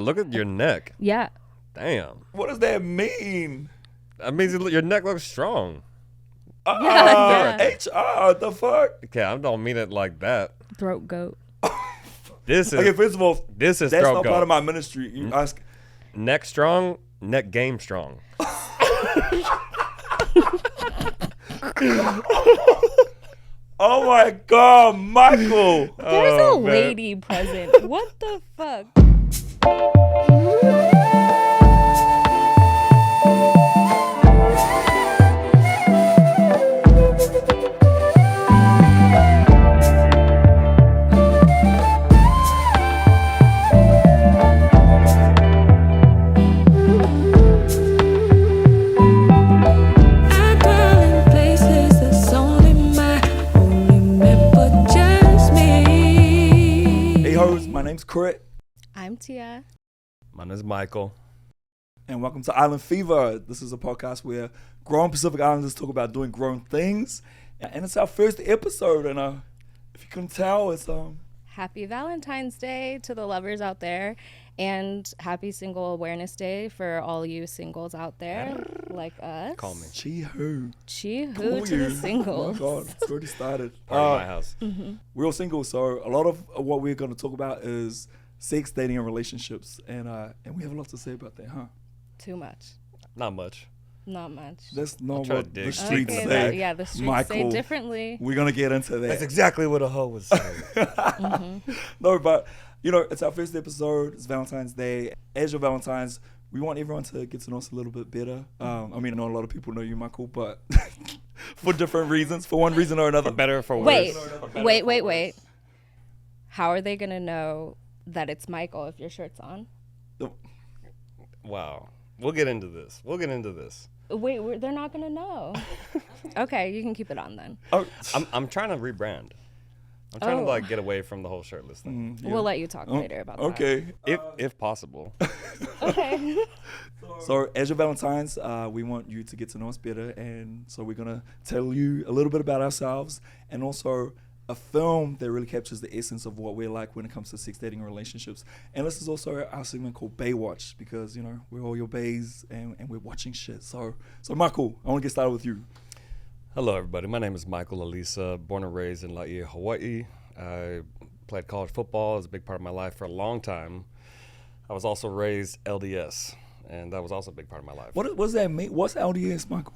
look at your neck. Yeah. Damn. What does that mean? That means your neck looks strong. HR, the fuck? Okay, I don't mean it like that. Throat goat. This is Okay, first of all, this is that's throat not goat. part of my ministry. You ask. Neck strong, neck game strong. Oh my God, Michael! There's a lady present. What the fuck? My name's Crit. I'm Tia. My name is Michael. And welcome to Island Fever. This is a podcast where grown Pacific Islanders talk about doing grown things. And it's our first episode. And if you couldn't tell, it's Happy Valentine's Day to the lovers out there. And happy Single Awareness Day for all you singles out there like us. Call me. Chee-hoo. Chee-hoo to the singles. Oh my God, it's already started. Part of my house. We're all single, so a lot of what we're going to talk about is sex, dating, and relationships. And we have a lot to say about that, huh? Too much. Not much. Not much. That's not try to what dig the streets deeper. say. Yeah, the streets Michael, say differently. We're going to get into that. That's exactly what a hoe was saying. No, but you know, it's our first episode. It's Valentine's Day. As your Valentines, we want everyone to get to know us a little bit better. I mean, I know a lot of people know you, Michael, but for different reasons, for one reason or another. For better or for worse. Wait. How are they gonna know that it's Michael if your shirt's on? Wow. We'll get into this. Wait, they're not gonna know. Okay, you can keep it on then. Oh, I'm trying to rebrand. I'm trying to like get away from the whole shirtless thing. We'll let you talk later about that. okay. If possible. Okay. So, as your Valentines, we want you to get to know us better, and so we're gonna tell you a little bit about ourselves, and also a film that really captures the essence of what we're like when it comes to sex, dating, and relationships. And this is also our segment called Baywatch, because you know we're all your bays and we're watching shit. So Michael, I want to get started with you. Hello, everybody. My name is Michael Alisa, born and raised in Laie, Hawaii. I played college football. It was a big part of my life for a long time. I was also raised LDS, and that was also a big part of my life. What does that mean? What's LDS, Michael?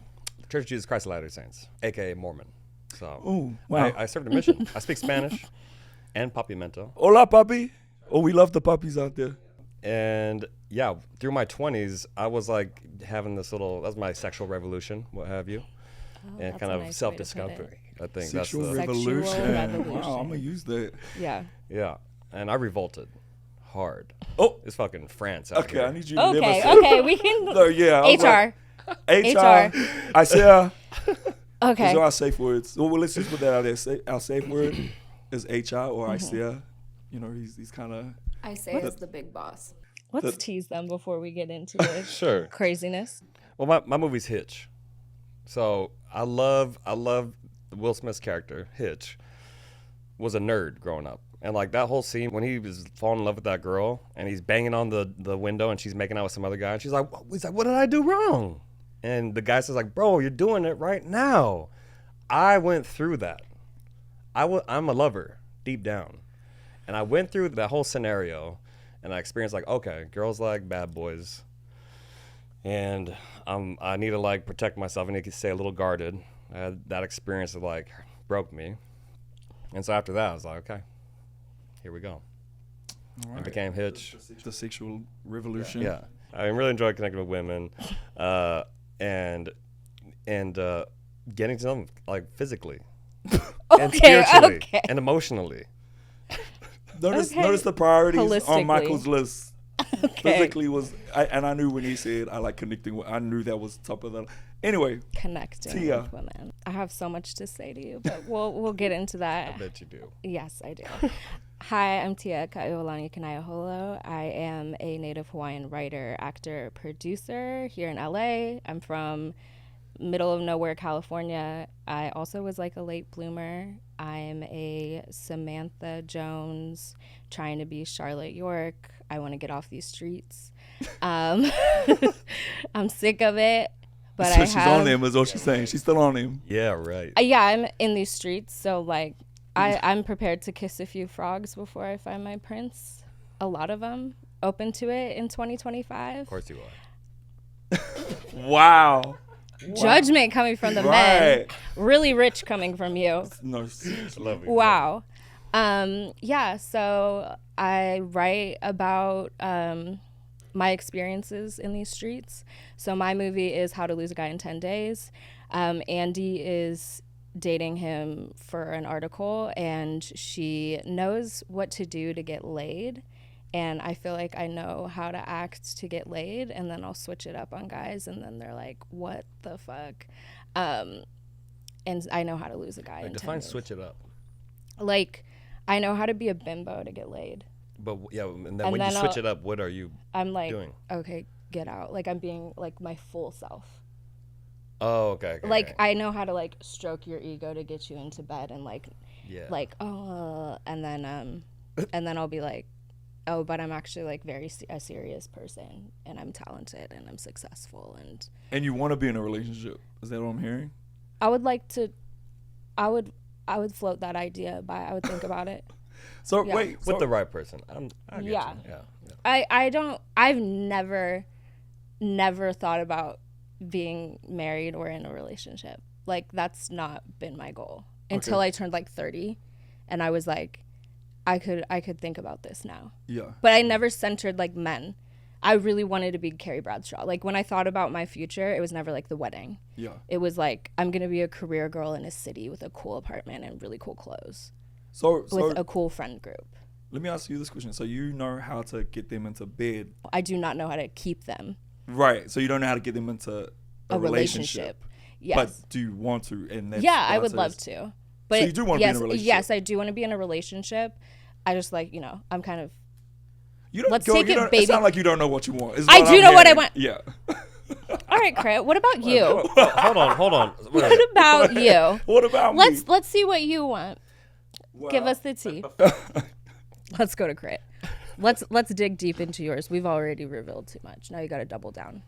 Church of Jesus Christ of Latter-day Saints, a.k.a. Mormon. So Oh, wow. I served a mission. I speak Spanish and Papimento. Hola, papi. Oh, we love the puppies out there. And yeah, through my 20s, I was like having this little, that's my sexual revolution, what have you. And that's kind a of nice way to self-discovery. I think Sexual that's the, revolution. Sexual revolution. Wow, I'm going to use that. Yeah. yeah. And I revolted hard. Oh, It's fucking France out okay. here. I need you to never say Okay, we can. No, yeah. I was HR. like, HR. I say, Okay. these are our safe words. Well, let's just put that out there. Our safe word is HR or Isaiah. You know, he's kind of. I say as the big boss. Let's tease them before we get into the Sure. craziness. Well, my movie's Hitch. So I love Will Smith's character, Hitch, was a nerd growing up. And like that whole scene when he was falling in love with that girl and he's banging on the window and she's making out with some other guy and he's like, what did I do wrong? And the guy says like, bro, you're doing it right now. I went through that. I'm a lover deep down. And I went through that whole scenario and I experienced like, okay, girls like bad boys. And I need to like protect myself. I need to stay a little guarded. I had that experience that like broke me. And so after that, I was like, okay, here we go. All right. I became Hitch. The sexual revolution. Yeah. I really enjoyed connecting with women and getting to them like physically and spiritually and emotionally. Notice the priorities on Holistically. Michael's list. Physically was, and I knew when he said I like connecting with, I knew that was top of the. Anyway, Connecting Tia. with women. I have so much to say to you, but we'll get into that. I bet you do. Yes, I do. Hi, I'm Tia Kaiulani Kanaeholo. I am a native Hawaiian writer, actor, producer here in LA. I'm from middle of nowhere, California. I also was like a late bloomer. I'm a Samantha Jones trying to be Charlotte York. I want to get off these streets. I'm sick of it. But so she's on them is what she's saying. She's still on him. Yeah, right. Yeah, I'm in these streets. So like I'm prepared to kiss a few frogs before I find my prince. A lot of them. Open to it in 2025. Of course you are. Wow. Judgment coming from the men. Really rich coming from you. No, Love you. Wow. Yeah, so I write about my experiences in these streets. So my movie is How to Lose a Guy in 10 Days. Andy is dating him for an article, and she knows what to do to get laid. And I feel like I know how to act to get laid, and then I'll switch it up on guys, and then they're like, what the fuck? And I know how to lose a guy in 10 Define days. switch it up. Like, I know how to be a bimbo to get laid. But yeah, and then when you switch it up, what are you I'm like, doing? okay, get out. Like, I'm being, like, my full self. Oh, okay. Like, I know how to, like, stroke your ego to get you into bed and, like, yeah. like, and then I'll be like, oh, but I'm actually like a serious person, and I'm talented, and I'm successful, and you want to be in a relationship. Is that what I'm hearing? I would like to. I would float that idea, but I would think about it. So Yeah. wait, With the right person. I get Yeah. you. Yeah. I don't. I've never thought about being married or in a relationship. Like, that's not been my goal until I turned like 30, and I was like, I could think about this now. Yeah. But I never centered like men. I really wanted to be Carrie Bradshaw. Like, when I thought about my future, it was never like the wedding. Yeah. It was like, I'm going to be a career girl in a city with a cool apartment and really cool clothes. So With a cool friend group. let me ask you this question. So you know how to get them into bed. I do not know how to keep them. Right. So you don't know how to get them into a relationship. Yes. But do you want to? And that's Yeah, I what would says. love to. But So you do want to be in a relationship? Yes, I do want to be in a relationship. I just like, I'm kind of. You don't Let's go, take you it, don't, baby. It sounds like you don't know what you want. I do know what I want. Yeah. All right, Crit, what about you? Hold on. What about you? What about me? Let's see what you want. Wow. Give us the tea. Let's go to Crit. Let's dig deep into yours. We've already revealed too much. Now you got to double down.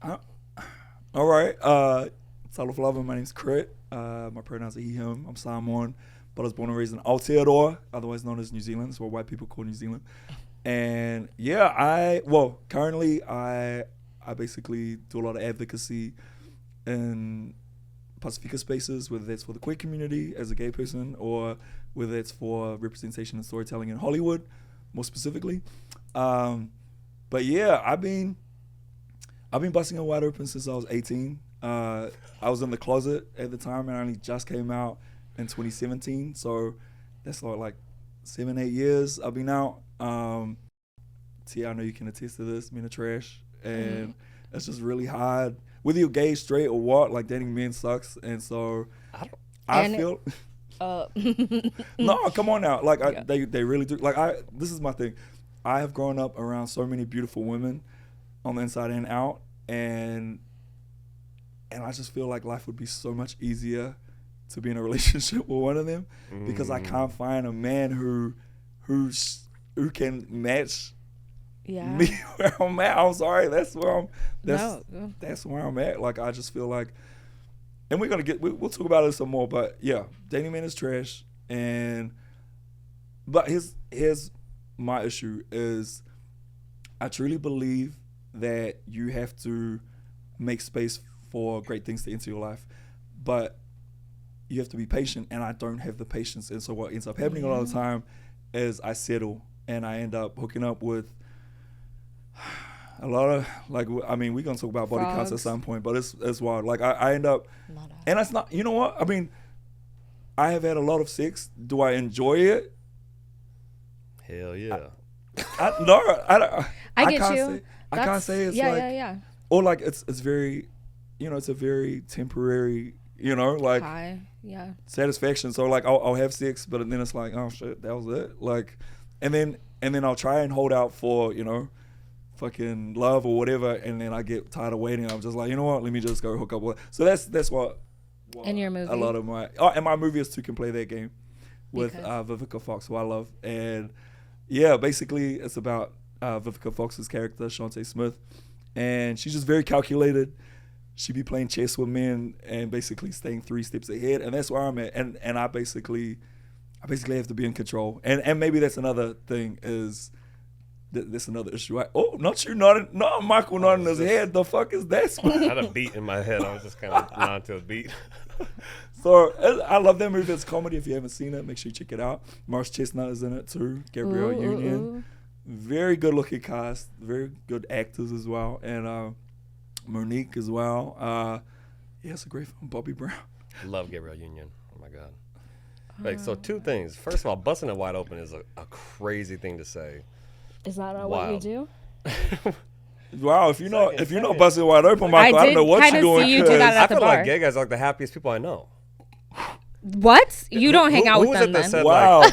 All right. Title of Love, my name's Crit. My pronouns are he, him. I'm Samoan, but I was born and raised in Aotearoa, otherwise known as New Zealand. That's what white people call New Zealand. And yeah, currently I basically do a lot of advocacy in Pasifika spaces, whether that's for the queer community as a gay person or whether it's for representation and storytelling in Hollywood, more specifically. But yeah, I've been busting it wide open since I was 18. I was in the closet at the time, and I only just came out in 2017. So that's like 7-8 years I've been out. Tia, I know you can attest to this, being a trash, and it's just really hard. Whether you're gay, straight, or what, like dating men sucks, and so I feel. No, come on now, like they really do. Like this is my thing. I have grown up around so many beautiful women, on the inside and out, and I just feel like life would be so much easier to be in a relationship with one of them because I can't find a man who can match me where I'm at. I'm sorry, that's where I'm at. Like, I just feel like, and we'll talk about it some more, but yeah, dating men is trash. But here's my issue is I truly believe that you have to make space for great things to enter your life, but you have to be patient, and I don't have the patience. And so what ends up happening a lot of the time is I settle, and I end up hooking up with a lot of, like, I mean, we're going to talk about body counts at some point, but it's wild. Like, I end up, and it's not, you know what? I mean, I have had a lot of sex. Do I enjoy it? Hell yeah. I get you. I can't say it's yeah. Or like it's very, it's a very temporary, like high, satisfaction. So like I'll have sex, but then it's like, oh shit, that was it. Like, and then I'll try and hold out for fucking love or whatever, and then I get tired of waiting. I'm just like, you know what? Let me just go hook up with. So that's what In your movie? a lot of my and my movie is Two Can Play That Game with Vivica Fox, who I love, and yeah, basically it's about Vivica Fox's character Shantae Smith, and she's just very calculated. She be playing chess with men and basically staying 3 steps ahead, and that's where I'm at. And I basically have to be in control, and maybe that's another thing is. That's another issue. Not you, not Michael, not in his head. The fuck is that? I had a beat in my head. I was just kind of nodding to a beat. So I love that movie. It's comedy. If you haven't seen it, make sure you check it out. Morris Chestnut is in it too. Gabrielle Union. Very good looking cast. Very good actors as well. And Monique as well. Yeah, it's a great film. Bobby Brown. Love Gabrielle Union. Oh my God. Like, so 2 things. First of all, busting it wide open is a crazy thing to say. Is that not what you do? Wow, if you know busting wide open, Michael, I don't know what you're doing. You do that at I the feel bar. like gay guys are like the happiest people I know. What? You don't hang out with them then? Wow.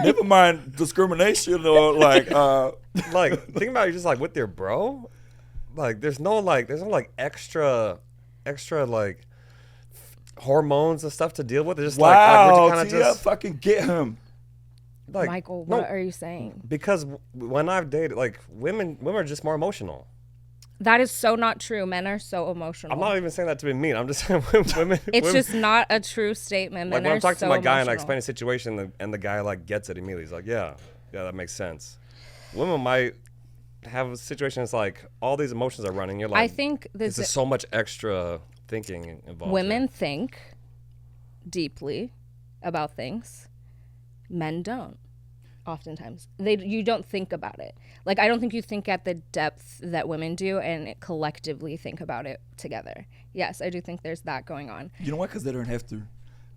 Never mind discrimination or like think about it, just like with your bro. Like there's no extra like hormones and stuff to deal with. It's just wow, like Tia, fucking get him. Like, Michael, what are you saying? Because when I've dated, like women are just more emotional. That is so not true. Men are so emotional. I'm not even saying that to be mean. I'm just saying women. It's just not a true statement. Men like when I'm talking so to my guy and I emotional. explain a situation and the guy like gets it immediately. He's like, yeah, that makes sense. Women might have a situation that's like all these emotions are running. You're like, I think this is so much extra thinking involved. Women think deeply about things. Men don't. Oftentimes, you don't think about it. Like I don't think you think at the depth that women do, and collectively think about it together. Yes, I do think there's that going on. You know what? Because they don't have to.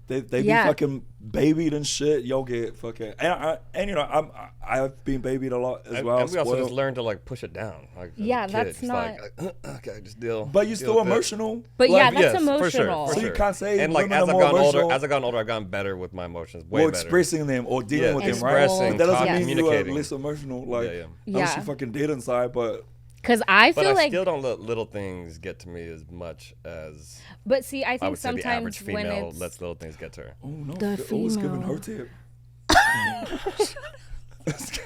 They be fucking babied and shit. Y'all get fucking and you know I've been babied a lot as well. And we also just learn to like push it down. Like, yeah, as a kid, that's just not. like, okay, just deal. But you're still emotional. But like, yeah, that's yes, emotional. For so sure. you can't say and like women as are I've more gotten emotional. older, I've gotten better with my emotions. Way or better. expressing them or dealing with them, right? Expressing, But that doesn't talking, mean you are communicating. less emotional. Like unless you fucking dead inside, but. Because I feel but I like. still don't let little things get to me as much as. But see, I think would say the average sometimes when female it's lets little things get to her. Oh no! The Always giving female. her tip. Is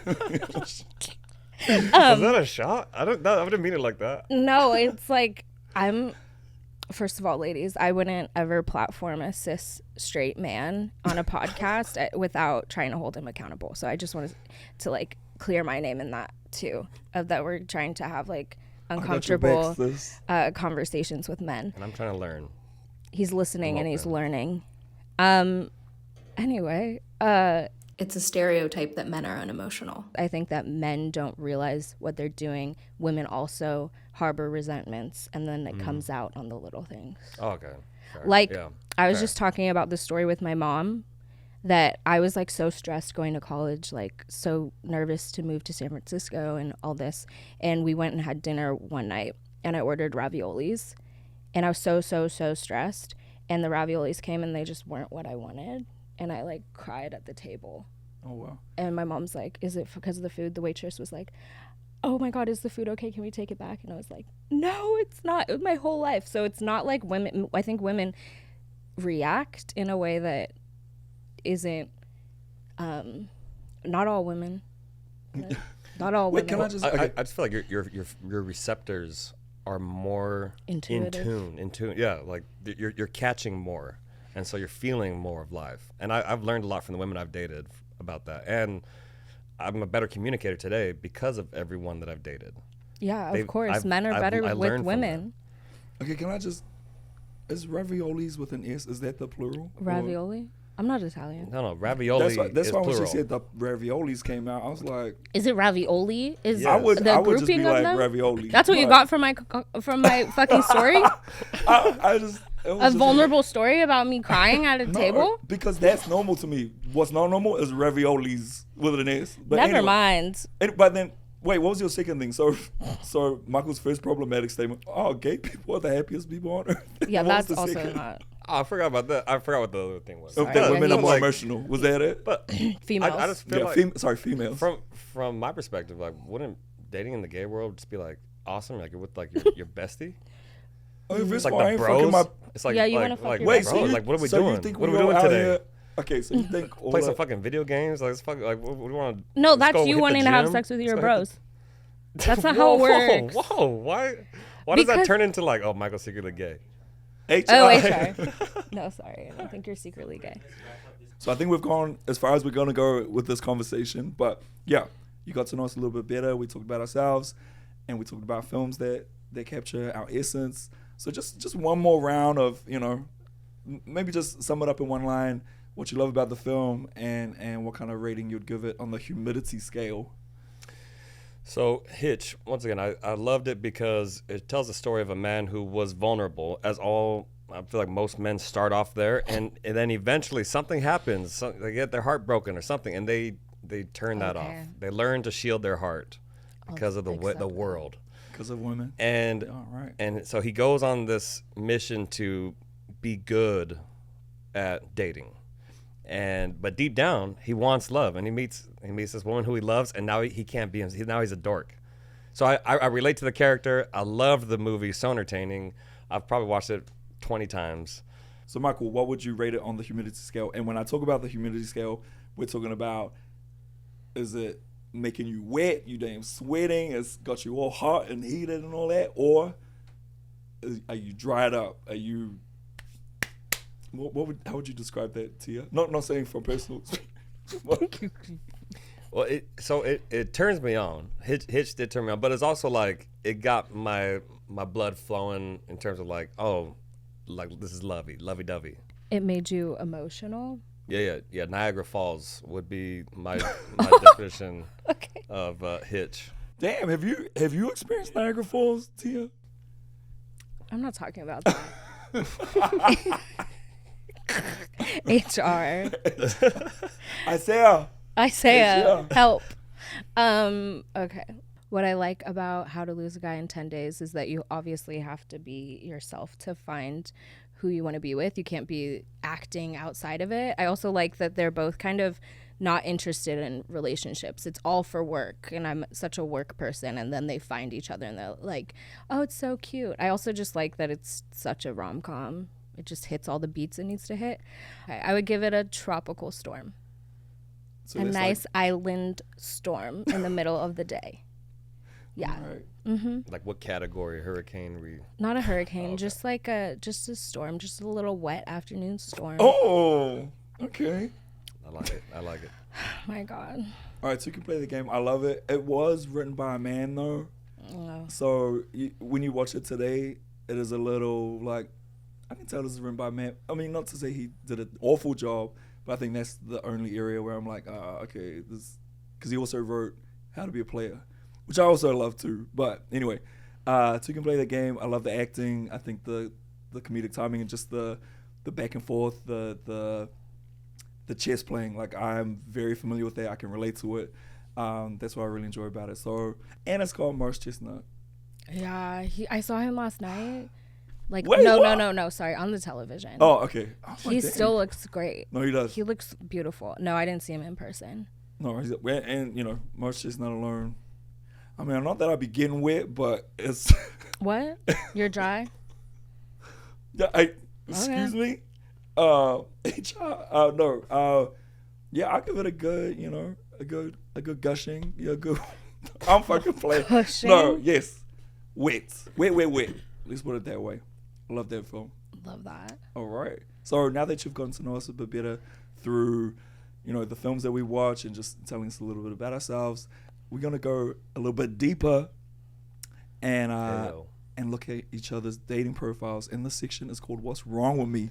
that a shot? I didn't mean it like that. No, it's like first of all, ladies, I wouldn't ever platform a cis straight man on a podcast without trying to hold him accountable. So I just wanted to like clear my name in that too, of that we're trying to have like uncomfortable conversations with men. And I'm trying to learn. He's listening and he's learning. Anyway, It's a stereotype that men are unemotional. I think that men don't realize what they're doing. Women also harbor resentments, and then it comes out on the little things. Oh, okay. Fair. Like, Yeah. I was just talking about the story with my mom, that I was like so stressed going to college, like so nervous to move to San Francisco and all this. And we went and had dinner one night, and I ordered raviolis, and I was so stressed. And the raviolis came and they just weren't what I wanted. And I like cried at the table. Oh wow! And my mom's like, "Is it because of the food?" The waitress was like, "Oh my God, is the food okay? Can we take it back?" And I was like, "No, it's not. It was my whole life." So it's not like women. I think women react in a way that isn't. Not all women. Not all women. Can I just? I just feel like your receptors are more Intuitive. in tune. Yeah, like you're catching more, and so you're feeling more of life. And I've learned a lot from the women I've dated about that, and I'm a better communicator today because of everyone that I've dated. Yeah, of course. Men are better with women. Okay, can I just? Is raviolis with an S? Is that the plural? Ravioli? I'm not Italian. No, ravioli. That's is why when plural. she said the raviolis came out, I was like, Is it ravioli? Is Yes. I would the just grouping be of like them? ravioli. That's what you got from my fucking story? I just it was A just vulnerable story about me crying at a No, table? because that's normal to me. What's not normal is raviolis with an S. But Never anyway. mind. But then, wait, what was your second thing? So Michael's first problematic statement. Oh, gay people are the happiest people on earth. Yeah, What was that's the also second? not Oh, I forgot about that. I forgot what the other thing was. That Yeah, women he are more was- emotional. Was that it? But females. I just feel Yeah, like females. from my perspective, like wouldn't dating in the gay world just be like awesome? Like you're with like your bestie? I mean, if It's it's like fine, the fucking bros. my. It's like Yeah, you like, wanna fuck like your Wait, bestie. bro, like what are we so doing? You think What are we go doing out today? here- Okay, so you think all Play some that- fucking video games? Like, it's fucking, like what do you want to? No, that's you wanting to have sex with your bros. That's not how it works. Whoa, why does that Because- turn into like, oh, Michael's secretly gay? HR. Oh, HR. No, sorry. I don't think you're secretly gay. So I think we've gone as far as we're going to go with this conversation. But yeah, you got to know us a little bit better. We talked about ourselves, and we talked about films that capture our essence. So just one more round of, maybe just sum it up in one line, what you love about the film, and what kind of rating you'd give it on the humidity scale. So Hitch, once again, I loved it because it tells the story of a man who was vulnerable, as all I feel like most men start off there, and then eventually something happens. They get their heart broken or something, and they turn that off. Okay. They learn to shield their heart because of the accept the that. world. Because of women. And All right. and so he goes on this mission to be good at dating. But deep down, he wants love, and he meets this woman who he loves, and now he can't be him. Now he's a dork. So I relate to the character. I love the movie, so entertaining. I've probably watched it 20 times. So Michael, what would you rate it on the humidity scale? And when I talk about the humidity scale, we're talking about, is it making you wet, you damn sweating, it's got you all hot and heated and all that, or are you dried up? Are you how would you describe that, Tia? Not saying from personal Well, it turns me on. Hitch did turn me on, but it's also like it got my blood flowing in terms of like, oh, like this is lovey-dovey. It made you emotional. Yeah. Niagara Falls would be my definition of Hitch. Damn, have you experienced Niagara Falls, Tia? I'm not talking about that. HR. Isaiah. Isaiah, help. Okay. What I like about How to Lose a Guy in 10 Days is that you obviously have to be yourself to find who you want to be with. You can't be acting outside of it. I also like that they're both kind of not interested in relationships. It's all for work, and I'm such a work person, and then they find each other and they're like, oh, it's so cute. I also just like that it's such a rom-com. It just hits all the beats it needs to hit. I would give it a tropical storm. So A that's nice island storm in the middle of the day. Yeah. Right. Like what category? Hurricane? Not a hurricane, just like a storm, just a little wet afternoon storm. Oh, okay. I like it. My God. All right, so you can play the game. I love it. It was written by a man, though. Oh. So when you watch it today, it is a little like, I can tell this is written by a man. I mean, not to say he did an awful job, but I think that's the only area where I'm like, okay, this, because he also wrote How to Be a Player, which I also love too. But anyway, so you can play the game. I love the acting. I think the comedic timing and just the back and forth, the chess playing. Like, I'm very familiar with that. I can relate to it. That's what I really enjoy about it. So, and it's called Morris Chestnut. Yeah, I saw him last night. Like, Wait, no, what? no, sorry, on the television. Oh, okay. Oh, He damn. still looks great. No, he does. He looks beautiful. No, I didn't see him in person. No, and Morris Chestnut alone. I mean, not that I be getting wet, but it's. What? You're dry? Yeah, excuse me. HR. No. Yeah, I give it a good, a good gushing. Yeah, good. I'm fucking playing. Gushing? No, yes, wet. Let's put it that way. I love that film. Love that. All right. So now that you've gotten to know us a bit better through, the films that we watch and just telling us a little bit about ourselves, we're gonna go a little bit deeper and look at each other's dating profiles. And this section is called "What's Wrong with Me?"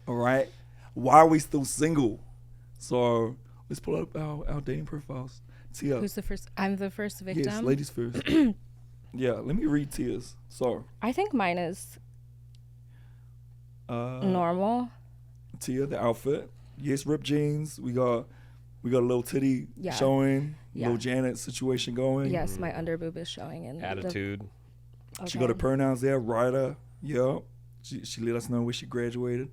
All right. Why are we still single? So let's pull up our dating profiles. Tia. Who's the first? I'm the first victim. Yes, ladies first. Yeah, let me read Tia's. So I think mine is normal. Tia, the outfit. Yes, ripped jeans. We got a little titty showing. Yeah. Little Janet situation going. Yes, my underboob is showing in Attitude. Okay. She got her pronouns there. Ryder. Yeah. She let us know where she graduated.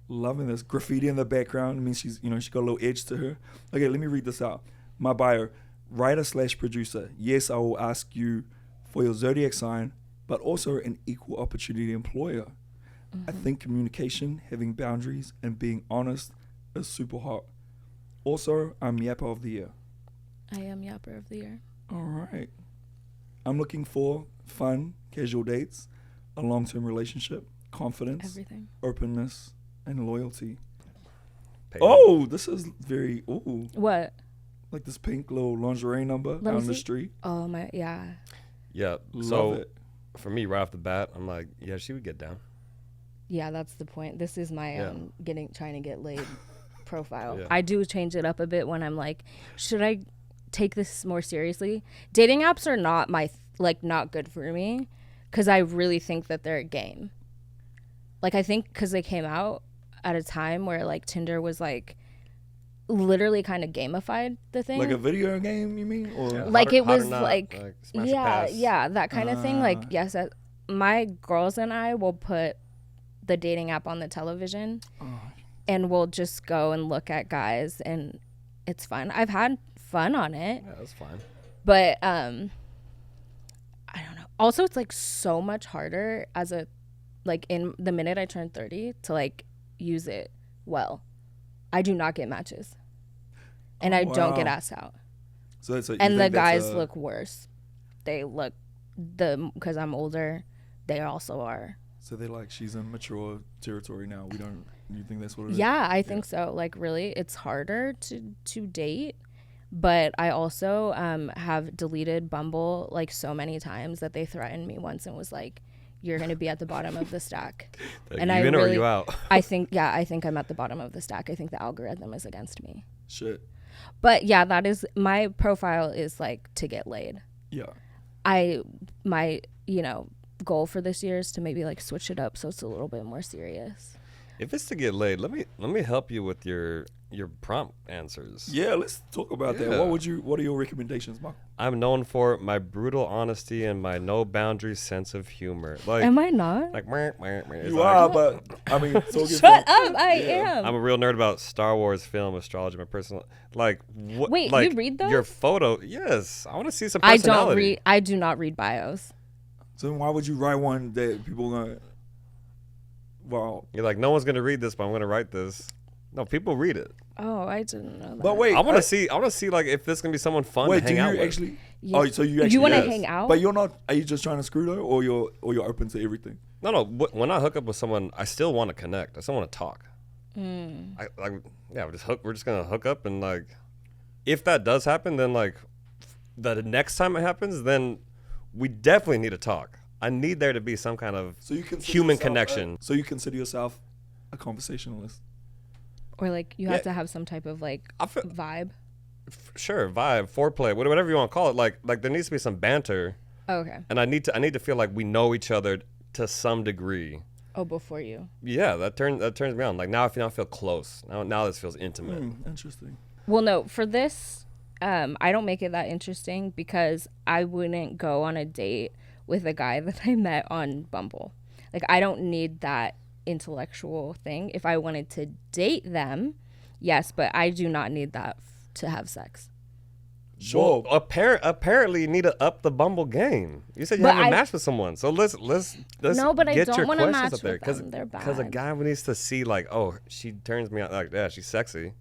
Loving this graffiti in the background. I mean, she's she got a little edge to her. Okay, let me read this out. My bio: Writer/producer, yes, I will ask you for your zodiac sign, but also an equal opportunity employer. I think communication, having boundaries, and being honest is super hot. Also, I'm Yapper of the Year. I am Yapper of the Year. All right. I'm looking for fun, casual dates, a long-term relationship, confidence, Everything. openness, and loyalty. Payment. Oh, this is very, ooh, What? like this pink little lingerie number Let me out on the see. street. Oh my, yeah. Yeah. Love So it. for me, right off the bat, I'm like, yeah, she would get down. Yeah, that's the point. This is my Yeah. trying to get laid profile. Yeah. I do change it up a bit when I'm like, should I take this more seriously? Dating apps are not not good for me because I really think that they're a game. Like I think because they came out at a time where like Tinder was like literally kind of gamified the thing. Like a video game, you mean? Or Yeah. Like Hot or- it hot or was not, like smash or yeah, pass. yeah, that kind of thing. Like yes, my girls and I will put the dating app on the television and we'll just go and look at guys and it's fun. I've had fun on it, Yeah, that's fine. but I don't know. Also, it's like so much harder as a like in the minute I turn 30 to like use it well. I do not get matches. And I don't get wow. asked out. So that's a, And the guys look worse. They look because I'm older, they also are. So they're like, she's in mature territory now. You think that's what it is? Yeah, I think so. Like really, it's harder to date. But I also have deleted Bumble like so many times that they threatened me once and was like, "You're gonna be at the bottom of the stack." Like, And you I in or really, you out? I think I'm at the bottom of the stack. I think the algorithm is against me. Shit. But yeah, that is my profile is like to get laid. Yeah. My goal for this year is to maybe like switch it up so it's a little bit more serious. If it's to get laid, let me help you with your prompt answers. Yeah, let's talk about that. Yeah. What are your recommendations, Mark? I'm known for my brutal honesty and my no boundaries sense of humor. Like, Am I not? like it's You like- are, but I mean, so Shut up! I am. I'm a real nerd about Star Wars, film, astrology, my personal like. What, Wait, like, you read those? Your photo, yes. I want to see some I personality. don't read. I do not read bios. So then why would you write one that people gonna? Wow. You're like, no one's gonna read this, but I'm gonna write this. No, people read it. Oh, I didn't know that. But wait, I want to see. I want to see like if this gonna be someone fun Wait, to do hang you out with. actually? Yeah. Oh, so you actually? You want to yes. hang out? But you're not. Are you just trying to screw though, or you're open to everything? No. When I hook up with someone, I still want to connect. I still want to talk. Mm. We're just gonna hook up and like, if that does happen, then like, the next time it happens, then we definitely need to talk. I need there to be some kind of So you consider human yourself connection. so you consider yourself a conversationalist? Or like you have to have some type of like I feel- vibe. Sure, vibe, foreplay, whatever you want to call it. Like there needs to be some banter, Oh, okay. and I need to feel like we know each other to some degree. Oh, before you. Yeah, that turns me on. Like now I feel close. Now this feels intimate. Interesting. Well, no, for this, I don't make it that interesting because I wouldn't go on a date with a guy that I met on Bumble. Like I don't need that intellectual thing. If I wanted to date them, yes, but I do not need that to have sex. Sure. Well, apparently you need to up the Bumble game. You said you But haven't I- matched with someone, so let's No, but I get don't your wanna questions match up there with them. They're because a bad. guy needs to see like, oh, she turns me on, like, yeah, she's sexy,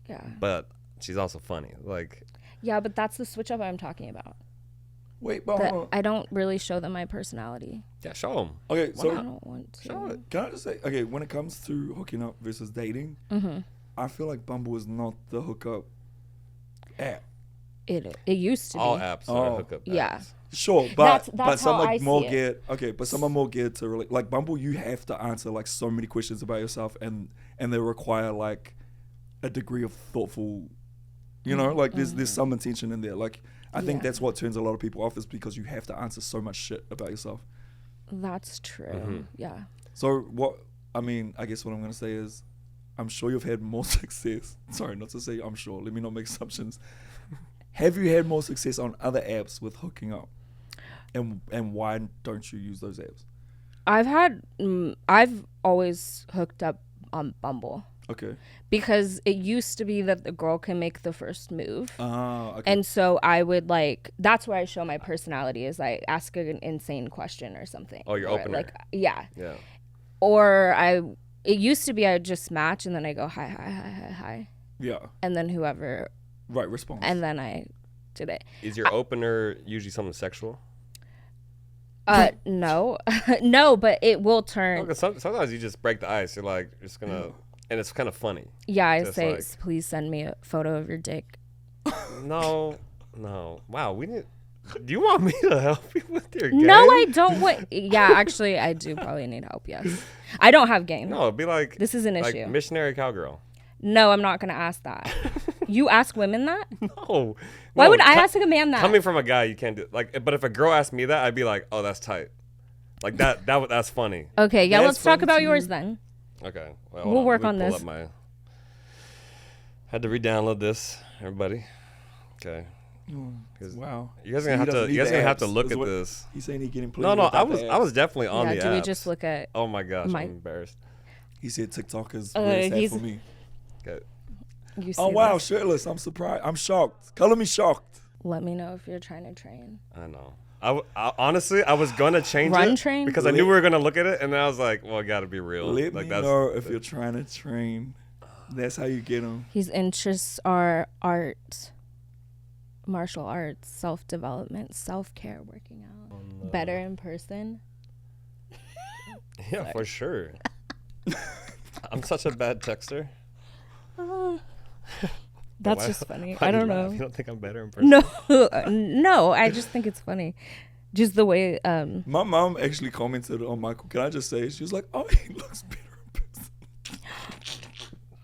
Yeah. but she's also funny. Like, Yeah, but that's the switch up I'm talking about. Wait, but That hold on. I don't really show them my personality. yeah, show them. Okay, I so don't want to. Show it. can I just say, okay, when it comes to hooking up versus dating, I feel like Bumble is not the hookup app. It used to All be. apps Oh. are hookup apps. Yeah. Sure, but That's some how are I more see it. geared. Okay, but some are more geared to relate. Like Bumble, you have to answer like so many questions about yourself, and they require like a degree of thoughtful. You know, like there's some intention in there. Like I think Yeah. that's what turns a lot of people off is because you have to answer so much shit about yourself. That's true. Yeah. So what I mean, I guess what I'm gonna say is, I'm sure you've had more success. Sorry, not to say I'm sure. Let me not make assumptions. Have you had more success on other apps with hooking up, and why don't you use those apps? I've always hooked up on Bumble. Okay. Because it used to be that the girl can make the first move. Okay. And so I would like, that's where I show my personality is I ask an insane question or something. Oh, your opener. Like, yeah. Yeah. Or it used to be I would just match and then I go hi, hi, hi, hi, hi. Yeah. And then whoever. Right, response. And then I did it. Is your opener usually something sexual? No. No, but it will turn. Okay, sometimes you just break the ice. You're like, just gonna, and it's kind of funny. Yeah, I Just say, like- please send me a photo of your dick. No. Wow, we need. Do you want me to help you with your game? No, I don't want. Yeah, actually, I do probably need help. Yes, I don't have game. No, it'd be like This is an like issue. missionary cowgirl. No, I'm not gonna ask that. You ask women that? No. Why No, would I ask a man that? Coming from a guy, you can't do like. But if a girl asked me that, I'd be like, oh, that's tight. Like that's funny. Okay, yeah, That's let's talk funny about to yours you? then. Okay. Well, We'll work let me on pull this. up had to re-download this, everybody. Okay. 'Cause Wow. You guys See, are he gonna have doesn't to. need You guys the are gonna have to apps, look is at what- this. He's saying he getting played. No, I without was the I was apps. definitely on Yeah, the do we apps. just look at? Oh my gosh, my- I'm embarrassed. He said TikTok is Uh, really sad he's- for me. Okay. You see Oh wow, this? shirtless. I'm surprised. I'm shocked. Color me shocked. Let me know if you're trying to train. I know. I honestly, I was gonna change Run it train? because I knew we were gonna look at it, and then I was like, well, it got to be real. Let like me that's know if you're trying to train. That's how you get them. His interests are art, martial arts, self-development, self-care, working out, better in person. yeah, for sure. I'm such a bad texter. That's Why- just funny. why I do you don't laugh? know. You don't think I'm better in person? No, no. I just think it's funny, just the way. My mom actually commented on Michael. Can I just say? She was like, "Oh, he looks better in person."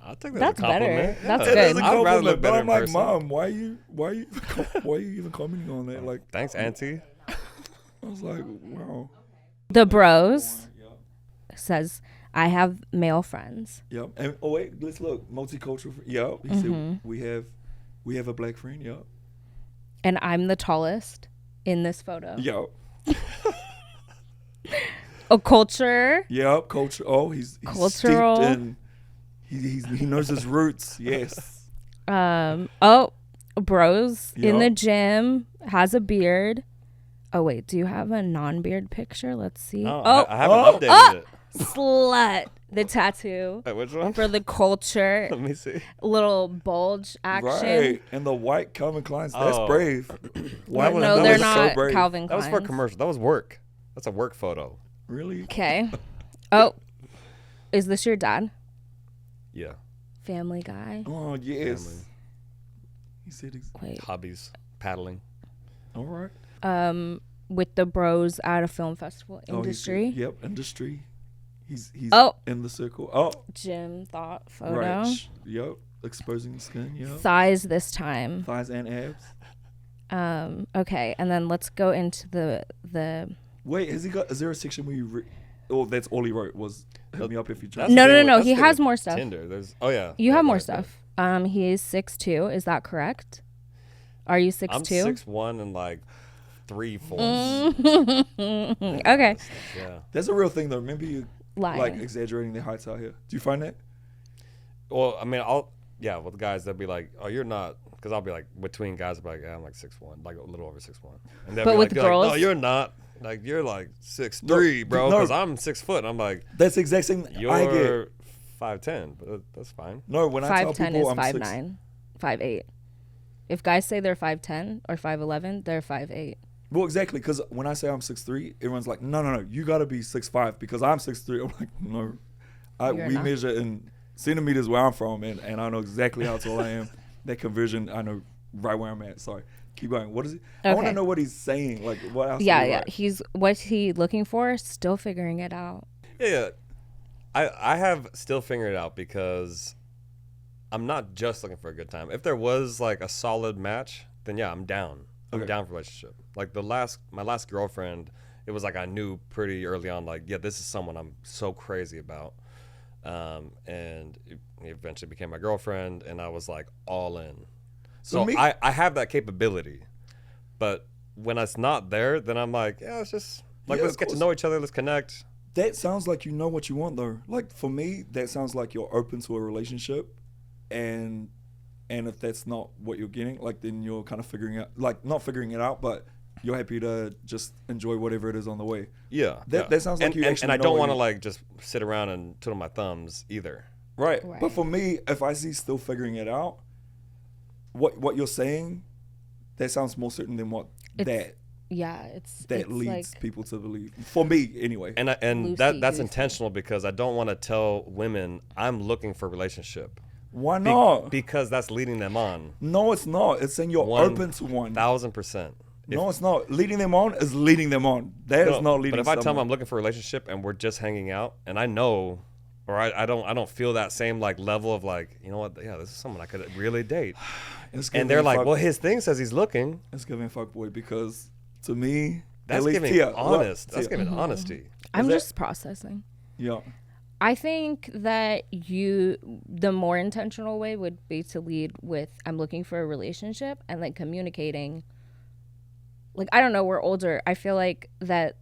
I'll take that That's as a compliment. better. That's Yeah. good. It is a I'd rather compliment, look but better I'm in like, person. Mom, why are you even commenting on that? Like, Thanks, Auntie. I was like, wow. The bros says, "I have male friends." Yep. And oh wait, let's look. Multicultural. Yep. He Mm-hmm. said we have a black friend. Yep. And I'm the tallest in this photo. Yep. A culture. Yep. Culture. Oh, he's Cultural. steeped in. He knows his roots. Yes. Oh, bros in the Yup. gym, has a beard. Oh wait, do you have a non-beard picture? Let's see. No, Oh, I haven't updated it. slut. The tattoo Wait, which one? for the culture. Let me see. Little bulge action. Right. And the white Calvin Klein's. That's Oh. brave. White was- No, that they're was not so brave. Calvin That was Klein. for commercial. That was work. That's a work photo. Really? Okay. Oh, is this your dad? Yeah. Family Guy. Oh yes. Family. He said he's Wait. Hobbies, paddling. all right. With the bros at a film festival Oh, he said- industry. yep. Industry. He's Oh. in the circle. Oh. Gym thought photo. Right. Yep. Exposing the skin. Yep. Thighs this time. Thighs and abs. Okay, and then let's go into the Wait, has he got? Is there a section where you? Oh, that's all he wrote was hit me up if you try. That's No, the no, thing no, with- he that's the has thing more with stuff. Tinder. There's. Oh yeah. You Yeah, have more right, stuff. He is 6'2", is that correct? Are you 6'2"? I'm 6'1" and like 3/4. Okay. Yeah. That's a real thing though. Remember you Lying. like exaggerating their heights out here. Do you find that? Well, I mean, with guys, they'll be like, "Oh, you're not," because I'll be like, between guys, I'll be like, "Yeah, I'm like 6'1", like a little over 6'1", and they'll But be with like, girls? "No, you're not. Like you're like 6'3", bro, no. because I'm 6 foot." I'm like, That's the exact same. I get. "You're 5'10", but that's fine. No, when I tell 5'10" people is I'm 5'9", 5'8". If guys say they're 5'10" or 5'11", they're 5'8". Well, exactly, because when I say I'm 6'3", everyone's like, no, you gotta be 6'5", because I'm 6'3". I'm like, no, You're we not. measure in centimeters where I'm from, and I know exactly how tall I am. That conversion, I know right where I'm at. Sorry, keep going. What is it? I want to Okay. know what he's saying. Like, what else? Yeah, did he yeah. write? He's what's he looking for? Still figuring it out. Yeah. I have still figured it out because I'm not just looking for a good time. If there was like a solid match, then yeah, I'm down. I'm Okay. down for a relationship. Like my last girlfriend, it was like I knew pretty early on, like, yeah, this is someone I'm so crazy about. And it eventually became my girlfriend, and I was like all in. So me- I have that capability, but when it's not there, then I'm like, yeah, it's just like, Yeah, let's of get to course. know each other, let's connect. That sounds like you know what you want, though. Like, for me, that sounds like you're open to a relationship, and if that's not what you're getting, like, then you're kind of figuring out, like, not figuring it out, but you're happy to just enjoy whatever it is on the way. Yeah. That sounds like you actually and I know don't what want to you- like just sit around and twiddle my thumbs either. Right. Right. But for me, if I see still figuring it out, what you're saying, that sounds more certain than what It's- Yeah, it's leads like, people to believe. For me, anyway. And Loosey that's goosey. intentional because I don't want to tell women I'm looking for a relationship. Why not? Because that's leading them on. No, it's not. It's saying you're open to one. 1,000%. No, it's not. Leading them on is leading them on. That is not leading But if I tell them someone. I'm looking for a relationship and we're just hanging out, and I know, or I don't feel that same like level of like, you know what? Yeah, this is someone I could really date. It's And giving they're like, fuck- well, his thing says he's looking. it's giving fuckboy because to me, That's at least giving Tia, honest. look, That's Tia. giving honesty. I'm that- just processing. Yeah. I think that the more intentional way would be to lead with, I'm looking for a relationship, and like communicating. Like, I don't know, we're older. I feel like that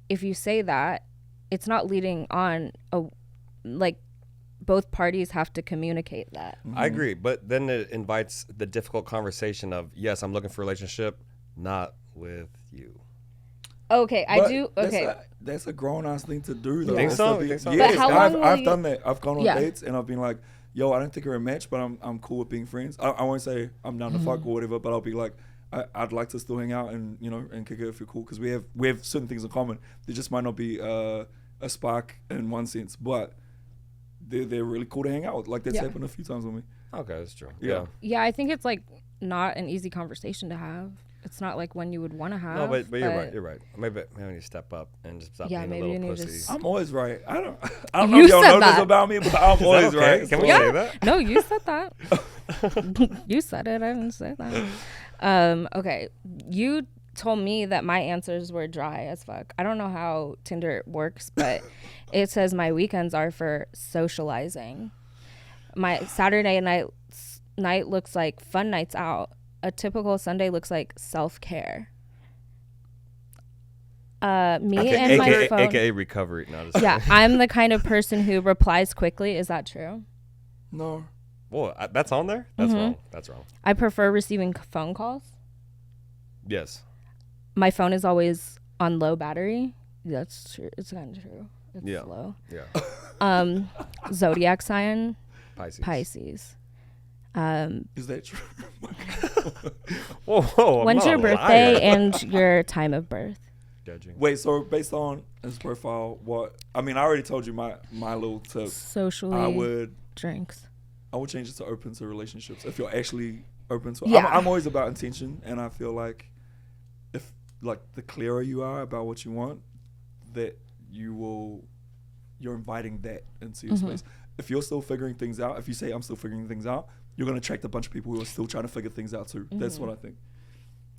if you say that, it's not leading on like both parties have to communicate that. I agree, but then it invites the difficult conversation of, yes, I'm looking for a relationship, not with you. Okay, I But do. Okay. That's a grown ass thing to do, though. Think It's so? to be- You think so? Yes, But how long will I've you- done that. I've gone on Yeah. dates and I've been like, yo, I don't think we're a match, but I'm cool with being friends. I won't say I'm down to fuck or whatever, but I'll be like, I'd like to still hang out and, you know, and kick it if you're cool, because we have certain things in common. There just might not be a spark in one sense, but they're really cool to hang out with. Like, that's Yeah. happened a few times with me. Okay, that's true. Yeah. Yeah, I think it's like not an easy conversation to have. It's not like one you would want to have. No, but you're right. You're right. Maybe I need to step up and just stop Yeah, being a maybe little you need to pussy. s- I'm always right. I don't know You if y'all said know this that. about me, but I'm always okay? right. Can we So- say that? No, you said that. You said it. I didn't say that. Okay. You told me that my answers were dry as fuck. I don't know how Tinder works, but it says my weekends are for socializing. My Saturday night looks like fun nights out. A typical Sunday looks like self-care. Me and my phone. AKA recovery. No, just Yeah, I'm the kind of person who replies quickly. Is that true? No. Whoa, that's on there? That's wrong. That's wrong. I prefer receiving phone calls. Yes. My phone is always on low battery. That's true. It's kind of true. It's Yeah. low. Yeah. Zodiac sign, Pisces. Pisces. Is that true? Whoa. I'm When's not your a birthday liar. and your time of birth? Judging. Wait, so based on his profile, I already told you my little tip. Socially, I would drinks. change it to open to relationships if you're actually open to it. Yeah. I'm always about intention, and I feel like if like the clearer you are about what you want, that you're inviting that into your space. If you're still figuring things out, if you say I'm still figuring things out, you're gonna attract a bunch of people who are still trying to figure things out too. That's what I think.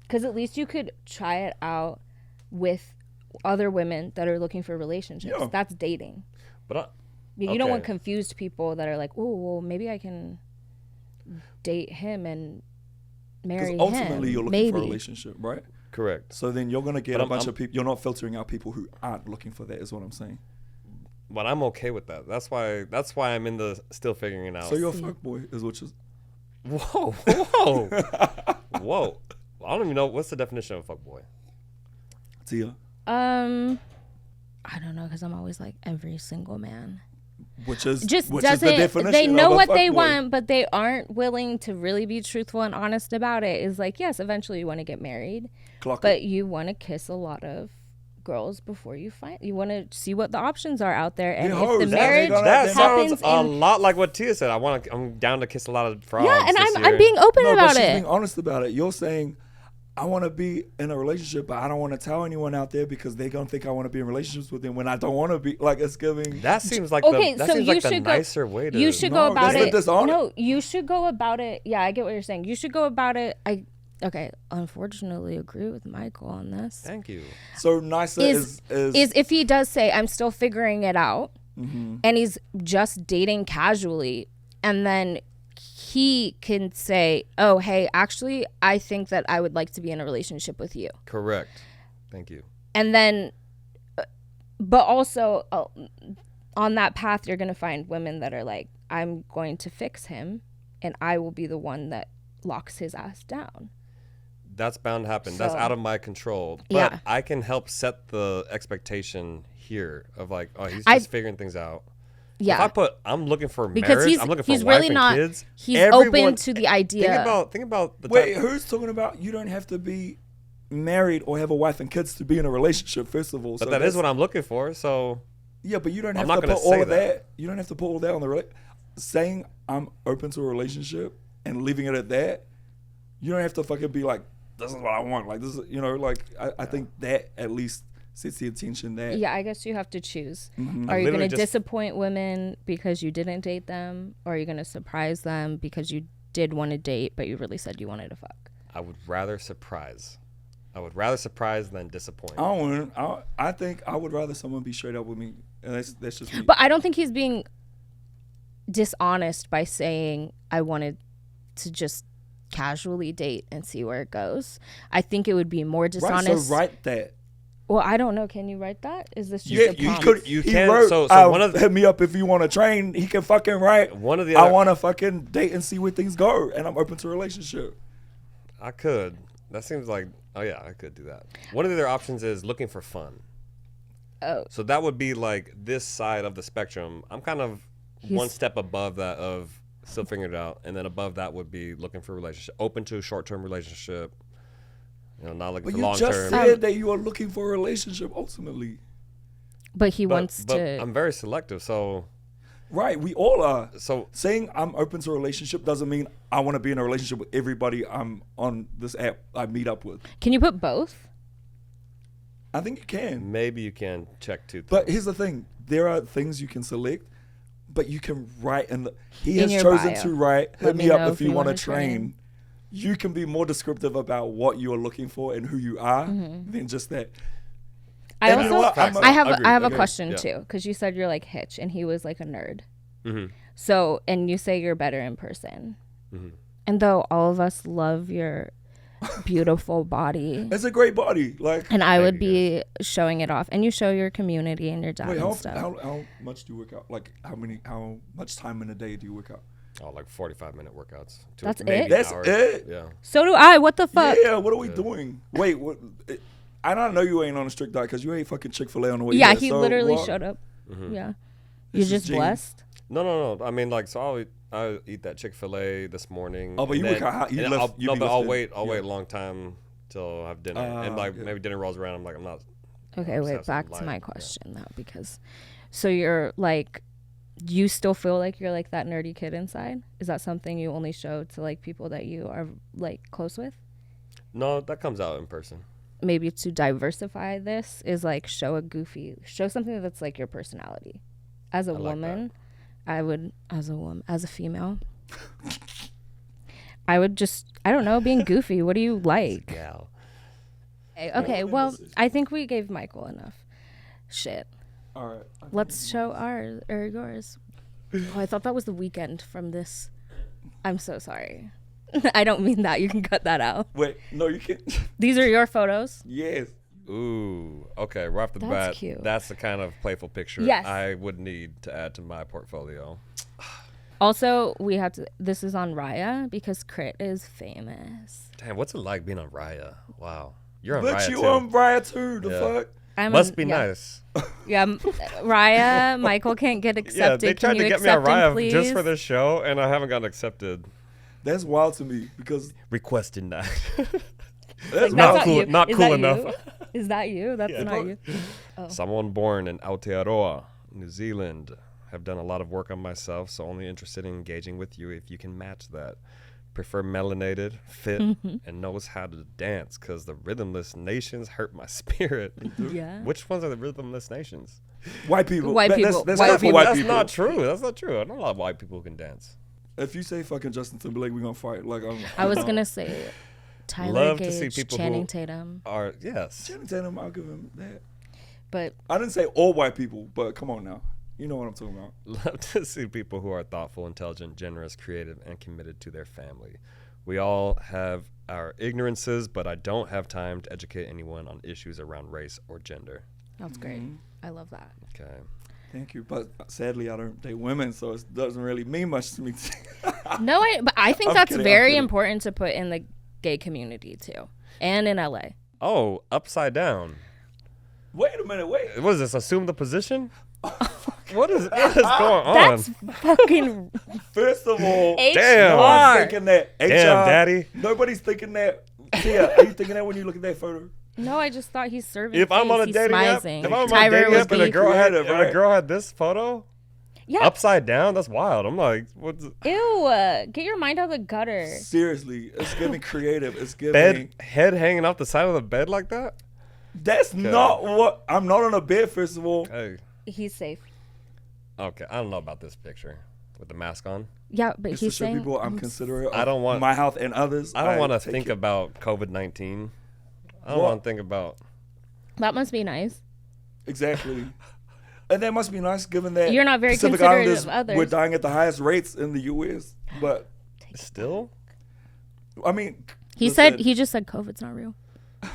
Because at least you could try it out with other women that are looking for relationships. Yeah. That's dating. But You don't want Okay. confused people that are like, oh, well, maybe I can date him and marry Because him. ultimately you're looking maybe. for a relationship, right? correct. So then you're gonna get But a bunch I'm- of people. You're not filtering out people who aren't looking for that. Is what I'm saying. But I'm okay with that. That's why I'm in the still figuring it out. So you're a fuckboy, is what you're. Whoa. Whoa. I don't even know what's the definition of fuckboy. Tia, I don't know, because I'm always like every single man. which is Just which doesn't. is the definition They know of a what they fuckboy. want, but they aren't willing to really be truthful and honest about it. Is like, yes, eventually you want to get married, Clock but it. you want to kiss a lot of girls before you want to see what the options are out there, and Yeah, if the hoes, marriage that That happens sounds a in lot like what Tia said. I'm down to kiss a lot of frogs. yeah, and this I'm year. being open No, but about she's it. being honest about it. You're saying, I want to be in a relationship, but I don't want to tell anyone out there because they're gonna think I want to be in relationships with them when I don't want to be. Like, it's giving. That seems like Okay, that so seems you like the should go. nicer way to. You should No, go about that's the it. dishonor- No, you should go about it. Yeah, I get what you're saying. You should go about it. Okay, unfortunately agree with Michael on this. Thank you. So nicer Is if he does say I'm still figuring it out, Mm-hmm. and he's just dating casually, and then he can say, "Oh, hey, actually, I think that I would like to be in a relationship with you," Correct. Thank you. and then But also on that path, you're going to find women that are like, I'm going to fix him and I will be the one that locks his ass down. That's bound to happen. That's So- out of my control. But Yeah. I can help set the expectation here of like, oh, he's just figuring things out. If I Yeah. put, I'm looking for Because marriage, I'm looking for he's wife really and not, kids. he's everyone- open to the idea. Think about the Wait, time. who's talking about you don't have to be married or have a wife and kids to be in a relationship, first of all. But So that is that's- what I'm looking for. So Yeah, but you don't I'm have not to gonna put all say of that. that. You don't have to put all that on the saying I'm open to a relationship and leaving it at that. You don't have to fucking be like, this is what I want. Like this is, you know, like I think that at least sets the attention that Yeah, I guess you have to choose. Mm-hmm. Are you going literally to just- disappoint women because you didn't date them? Or are you going to surprise them because you did want to date, but you really said you wanted to fuck? I would rather surprise. I would rather surprise than disappoint. I think I would rather someone be straight up with me, and that's just me. But I don't think he's being dishonest by saying I wanted to just casually date and see where it goes. I think it would be more right, dishonest. so write that. Well, I don't know. Can you write that? Is this just Yeah, a you prompt? could. You he can- wrote, so one of the- hit me up if you want to train. He can fucking write. One of the I other- want to fucking date and see where things go, and I'm open to a relationship. I could. That seems like, oh yeah, I could do that. One of the other options is looking for fun. Oh. So that would be like this side of the spectrum. I'm kind of one step above that of still figuring it out. And then above that would be looking for a relationship, open to a short-term relationship. You know, not looking But for you just long-term. said that you are looking for a relationship ultimately. But he But wants to. I'm very selective. So Right, we all are. So Saying I'm open to a relationship doesn't mean I want to be in a relationship with everybody I'm on this app I meet up with. Can you put both? I think you can. maybe you can check two things. But here's the thing. There are things you can select, but you can write he In has your chosen bio. to write, Let hit me me know up if if you you want to wanna train. train. You can be more descriptive about what you are looking for and who you are Mm-hmm. than just that. I And you know also what? I'm a- I have agreed, I have a agreed. question Yeah. too, because you said you're like Hitch and he was like a nerd. Mhm. So, and you say you're better in person. And though all of us love your beautiful body, It's a great body. Like, and I would you, be showing it off, and you show your community and your dad wait, and stuff. how much do you work out? Like, how much time in a day do you work out? Oh, like 45-minute workouts. That's maybe it? an That's hour. it? Yeah. So do I. What the fuck? Yeah, what are we doing? Wait, what? I don't know you ain't on a strict diet because you ain't fucking Chick-fil-A on the way Yeah, here, he so literally what? showed up. Mm-hmm. Yeah, This you're is just Gene. blessed. No. I mean, like, so I eat that Chick-fil-A this morning. Oh, but and you work then- out- you and lift- I'll, you no, be but I'll lifting. wait. I'll Yeah. wait a long time till I have dinner, and like yeah. maybe dinner rolls around. I'm like, I'm not. Okay, I'll just wait. have some Back to light, my yeah. question though, because so you're like, you still feel like you're like that nerdy kid inside? Is that something you only show to like people that you are like close with? No, that comes out in person. Maybe to diversify this is like show something that's like your personality. As a like woman, I would, as a female, I would just, I don't know, being goofy. What do you like? Yeah. Okay, well, I think we gave Michael enough shit. All right. Let's show ours or yours. Oh, I thought that was the weekend from this. I'm so sorry. I don't mean that. You can cut that out. Wait, no, you can't. These are your photos. Yes. Ooh. Okay. Right off the That's bat, cute. that's the kind of playful picture Yes. I would need to add to my portfolio. Also, we have to. This is on Raya because Crit is famous. Damn, what's it like being on Raya? Wow. You're on But Raya you too. on Brian too, the Yeah. fuck? Must be nice. Yeah, Raya. Michael can't get Yeah, accepted. they tried Can you to get me on accept him, Raya please? just for this show, and I haven't gotten accepted. That's wild to me because Request denied. that's not wild. cool- you. not Is cool that enough. you? Is that you? That's Yeah. not you. Someone born in Aotearoa, New Zealand. Have done a lot of work on myself, so only interested in engaging with you if you can match that. Prefer melanated, fit, and knows how to dance, because the rhythmless nations hurt my spirit. Yeah. Which ones are the rhythmless nations? White people. White people. That's White not for people. white That's people. not true. That's not true. I know a lot of white people who can dance. If you say fucking Justin Timberlake, we're gonna fight. Like, I was gonna say Tyler Love to Gage, see people Channing who- Tatum, Yes. Channing Tatum, I'll give him that. but I didn't say all white people, but come on now. You know what I'm talking about. Love to see people who are thoughtful, intelligent, generous, creative, and committed to their family. We all have our ignorances, but I don't have time to educate anyone on issues around race or gender. That's great. I love that. Okay. Thank you. But sadly, I don't date women, so it doesn't really mean much to me. No, but I think I'm that's kidding, I'm very kidding. important to put in the gay community too, and in LA. Oh, upside down. Wait a minute. Wait. What is this? Assume the position? what is going on? That's fucking First of all, Damn. no one's HR. thinking that. HR, Damn, daddy. Nobody's thinking that. Tia, are you thinking that when you look at that photo? No, I just thought he's serving. If I'm face. on a He's dating app, smizing. if I'm on a Tyler dating would app and a be. girl had creative, right? this photo Yeah. upside down, that's wild. I'm like, what's Ew. Get your mind out of the gutter. Seriously, it's giving creative. It's giving. bed head hanging off the side of the bed like that? That's not what. I'm not on a bed. First of all, Hey, He's safe. okay, I don't know about this picture with the mask on. Yeah, but it's to he's show saying people I'm considerate. Of I don't want- my health and others. I don't want to take think it. about COVID-19. I don't What? want to think about. that must be nice. Exactly. And that must be nice, given that You're not very Pacific considerate Islanders of others. We're dying at the highest rates in the U.S. But Still? I mean, He listen, said he just said COVID's not real.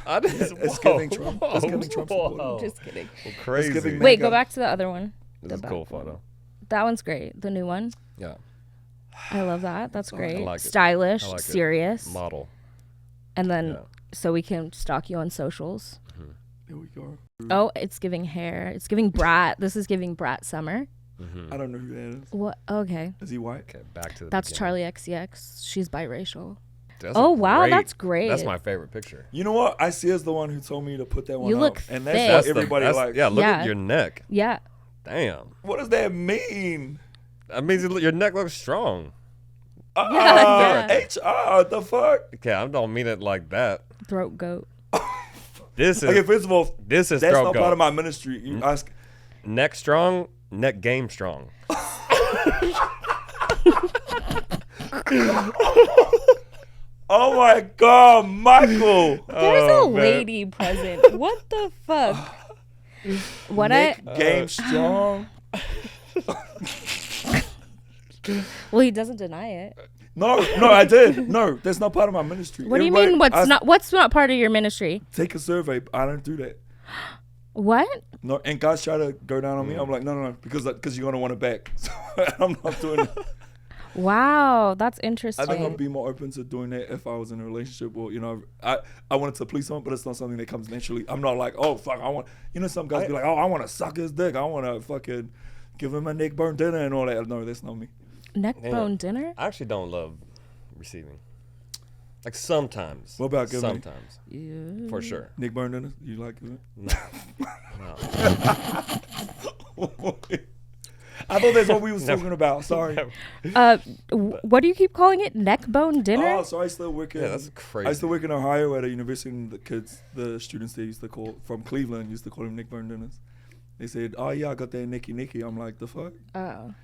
I just, It's giving Trump. It's giving Trump support. whoa. Just kidding. Well, crazy. giving Wait, Mega. go back to the other one. This is a the cool back one. photo. That one's great. The new one. Yeah. I love that. That's great. like it. Stylish, I like it. serious. Model. And then Yeah. so we can stalk you on socials. Here we go. Oh, it's giving hair. It's giving brat. This is giving brat summer. I don't know who that is. What? Okay. Is he white? Okay, back to the That's beginning. Charlie XCX. She's biracial. That's Oh, a wow, that's great. That's my favorite picture. You know what? I see as the one who told me to put that one You up. look and thick. that's what everybody that's, like. yeah, look Yeah. at your neck. Yeah. Damn. What does that mean? That means your neck looks strong. Yeah. HR, the fuck? Okay, I don't mean it like that. Throat goat. This is Okay, first of all, this is that's throat not goat. part of my ministry. You ask. Neck strong, neck game strong. Oh my God, Michael! There's Oh, a man. lady present. What the fuck? What Nick game strong. Well, he doesn't deny it. No, I did. No, that's not part of my ministry. What do you Everybody- mean? What's not part of your ministry? Take a survey. I don't do that. What? No, and guys try to go down on me. I'm like, no, because you're gonna want it back. So I'm not doing it. Wow, that's I interesting. think I'd be more open to doing that if I was in a relationship, or I wanted to please someone, but it's not something that comes naturally. I'm not like, oh fuck, I want. Some guys be like, oh, I want to suck his dick. I want to fucking give him a neck burn dinner and all that. No, that's not me. Neck Yeah. bone dinner? I actually don't love receiving. Like sometimes. What about giving? Sometimes. Yeah. For sure. Neck burn dinner? You like it? No. I thought that's what we was Never. talking about. Sorry. What do you keep calling it? Neck bone dinner? Oh, so I used to work in. Yeah, that's crazy. I used to work in Ohio at a university, and the students they used to call from Cleveland used to call them neck burn dinners. They said, "Oh yeah, I got that nicky." I'm like, the fuck? Oh.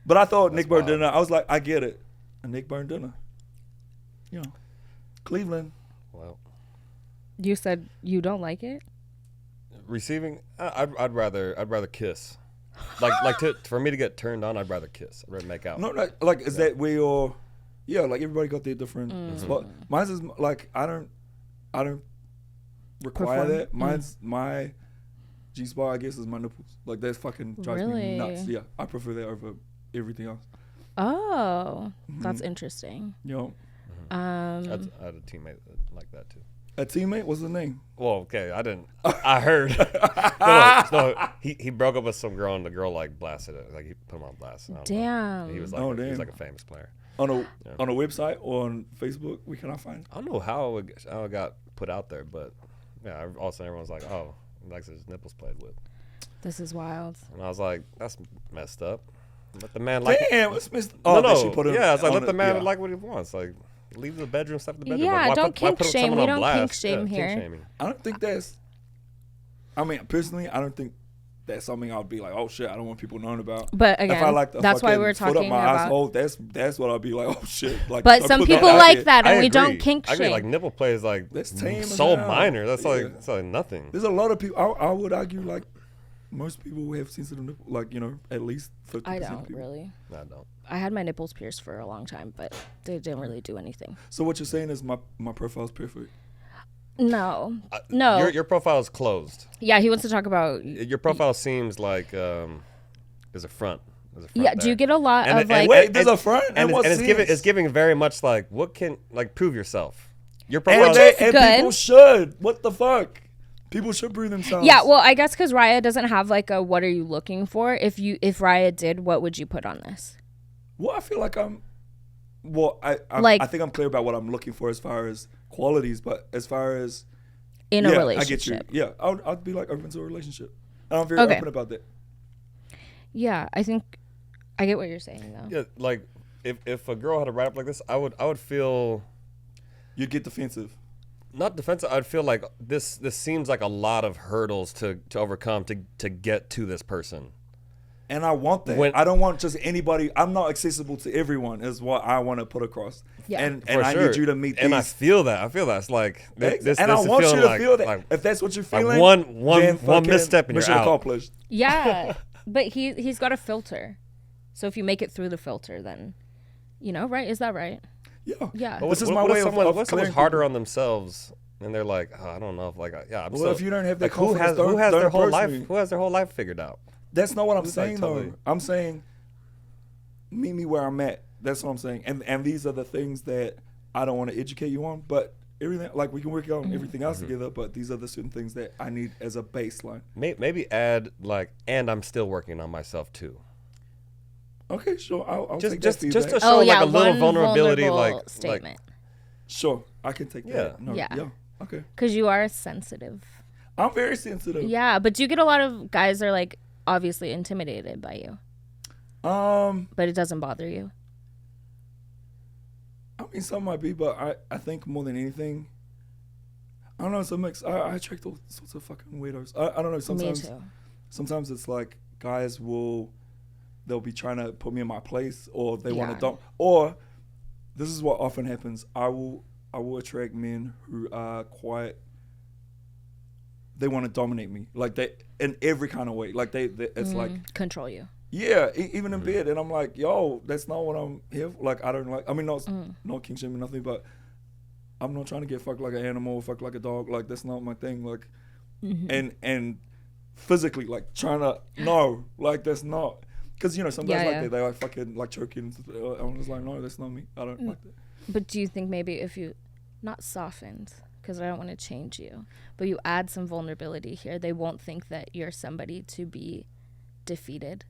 But I thought neck burn wild. dinner. I was like, I get it, a neck burn dinner. Cleveland. Well, You said you don't like it? receiving, I'd rather kiss. For me to get turned on, I'd rather kiss. I'd rather make out. No, like is that where you're? Yeah, like everybody got their different spot. Mine's is like I don't require Perform. that. Mine's my G spot. I guess is my nipples. Like that fucking drives me Really? nuts. Yeah, I prefer that over everything else. Oh, that's interesting. I had a teammate like that too. A teammate, what's his name? Well, okay, I didn't. I heard. no, he broke up with some girl, and the girl like blasted it. Like he put him on blast. I don't know. Damn. He was Oh, like, he was damn. like a famous player. On a website or on Facebook, we cannot find. I don't know how it got put out there, but yeah, all of a sudden everyone's like, "Oh, he likes his nipples played with," This is wild. and I was like, "That's messed up." Let the man like. Damn, it's missed. Oh, no, that she put him yeah, it's like on let the man yeah. like what he wants. Like, leave the bedroom stuff in the bedroom. Yeah, Like, don't kink put shame. someone We on don't blast? kink shame Yeah, here. Kink shaming. I don't think that's. I mean, personally, I don't think that's something I would be like, oh shit, I don't want people knowing about. But If I again, like the that's why fucking we're foot up talking my about. asshole, that's what I'd be like, oh shit. Like, But don't some put that people out like there. that, and I we agree. don't kink I agree. shame. Like nipple play is like That's tame as so hell. minor. That's Yeah. it's like nothing. There's a lot of people. I would argue like most people who have sensitive nipples, like at least 50% I of don't people. really. I don't. I had my nipples pierced for a long time, but they didn't really do anything. So what you're saying is my profile's perfect. No. Your profile is closed. Yeah, he wants to talk about. Your profile seems like there's a front. Yeah, do you get a lot of like? Wait, there's a front, and it's giving very much like what can like prove yourself. Your and, profile. and good. people should. What the fuck? People should prove themselves. Yeah, well, I guess because Raya doesn't have like a what are you looking for. If Raya did, what would you put on this? Well, I feel like I'm. Well, I think I'm clear about what I'm looking for as far as qualities, but as far as in a relationship, I get you. Yeah, I'd be like open to a relationship, and I'm very open about that. Yeah, I think I get what you're saying though. Yeah, like if a girl had a write up like this, I would feel. You'd get defensive. Not defensive. I'd feel like this seems like a lot of hurdles to overcome to get to this person. And I want that. I don't want just anybody. I'm not accessible to everyone is what I want to put across. Yeah. And I need you to meet these. And I feel that. It's like this. And I want you to feel that. Like, if that's what you're feeling, like one misstep and you're mission out. accomplished. Yeah, but he's got a filter. So if you make it through the filter, then, right? Is that right? Yeah. Yeah. But this is my way of what if someone's clearing harder people? On themselves and they're like, I don't know if like I'm well, if you don't have that like, who confidence, has their whole life? Me. Who has their whole life figured out? That's not what I'm Who's saying like though. totally... I'm saying meet me where I'm at. That's what I'm saying. And these are the things that I don't want to educate you on, but everything like we can work on everything else together, but these are the certain things that I need as a baseline. Maybe add like, and I'm still working on myself too. Okay, sure. I'll just take that feedback. to show like a little vulnerability, like statement. Sure, I can take that. No, yeah. Okay. Because you are sensitive. I'm very sensitive. Yeah, but do you get a lot of guys that are like obviously intimidated by you? But it doesn't bother you. I mean, some might be, but I think more than anything, I don't know. It's a mix. I attract all sorts of fucking weirdos. I don't know. Sometimes, me too. Sometimes it's like guys they'll be trying to put me in my place, or they want to or this is what often happens. I will attract men who are quite. They want to dominate me, like they in every kind of way. Like they it's like control you. Yeah, even in bed, and I'm like, yo, that's not what I'm here for. Like I don't like. I mean, not king shaming nothing, but I'm not trying to get fucked like an animal, fucked like a dog. Like that's not my thing. Like, and physically, like trying to like that's not. Because, some guys like that, they like fucking like choking. I'm just like, no, that's not me. I don't like that. But do you think maybe if you, not softened, because I don't want to change you, but you add some vulnerability here, they won't think that you're somebody to be defeated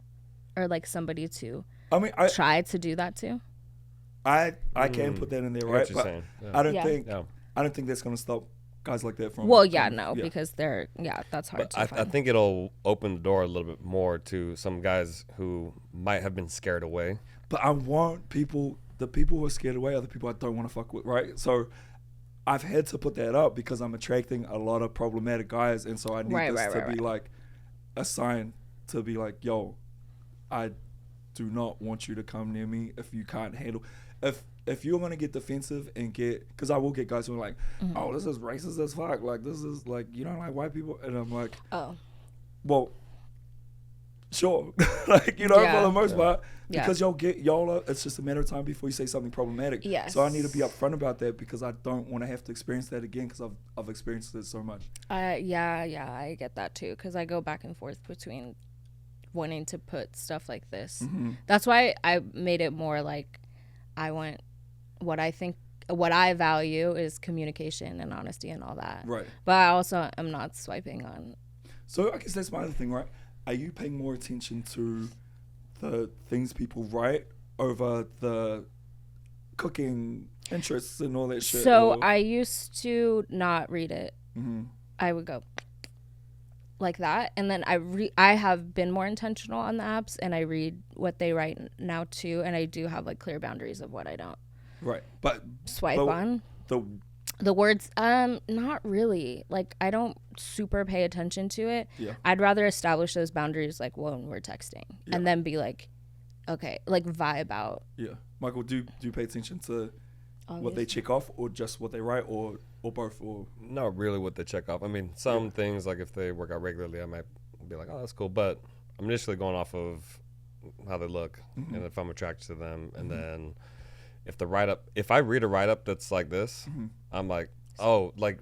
or like somebody to try to do that to? I can put that in there, right? But I don't think that's going to stop guys like that from. Well, because they're that's hard to find. I think it'll open the door a little bit more to some guys who might have been scared away. But I want the people who are scared away are the people I don't want to fuck with, right? So I've had to put that up because I'm attracting a lot of problematic guys, and so I need this to be like a sign to be like, yo, I do not want you to come near me if you can't handle. If you're gonna get defensive and because I will get guys who are like, oh, this is racist as fuck. Like this is like you don't like white people, and I'm like, oh, well, sure, like for the most part, because y'all. It's just a matter of time before you say something problematic. Yes. So I need to be upfront about that because I don't want to have to experience that again because I've experienced it so much. I get that too because I go back and forth between wanting to put stuff like this. That's why I made it more like I want. What I value is communication and honesty and all that. Right. But I also am not swiping on. So I guess that's my other thing, right? Are you paying more attention to the things people write over the cooking interests and all that shit? So I used to not read it. I would go like that, and then I have been more intentional on the apps, and I read what they write now too, and I do have like clear boundaries of what I don't. Right, but swipe on the words. Not really. Like I don't super pay attention to it. Yeah. I'd rather establish those boundaries like when we're texting, and then be like, okay, like vibe out. Yeah, Michael, do you pay attention to what they check off, or just what they write, or both, or not really what they check off? I mean, some things like if they work out regularly, I might be like, oh, that's cool, but I'm initially going off of how they look and if I'm attracted to them, and then. If I read a write-up that's like this, I'm like, oh, like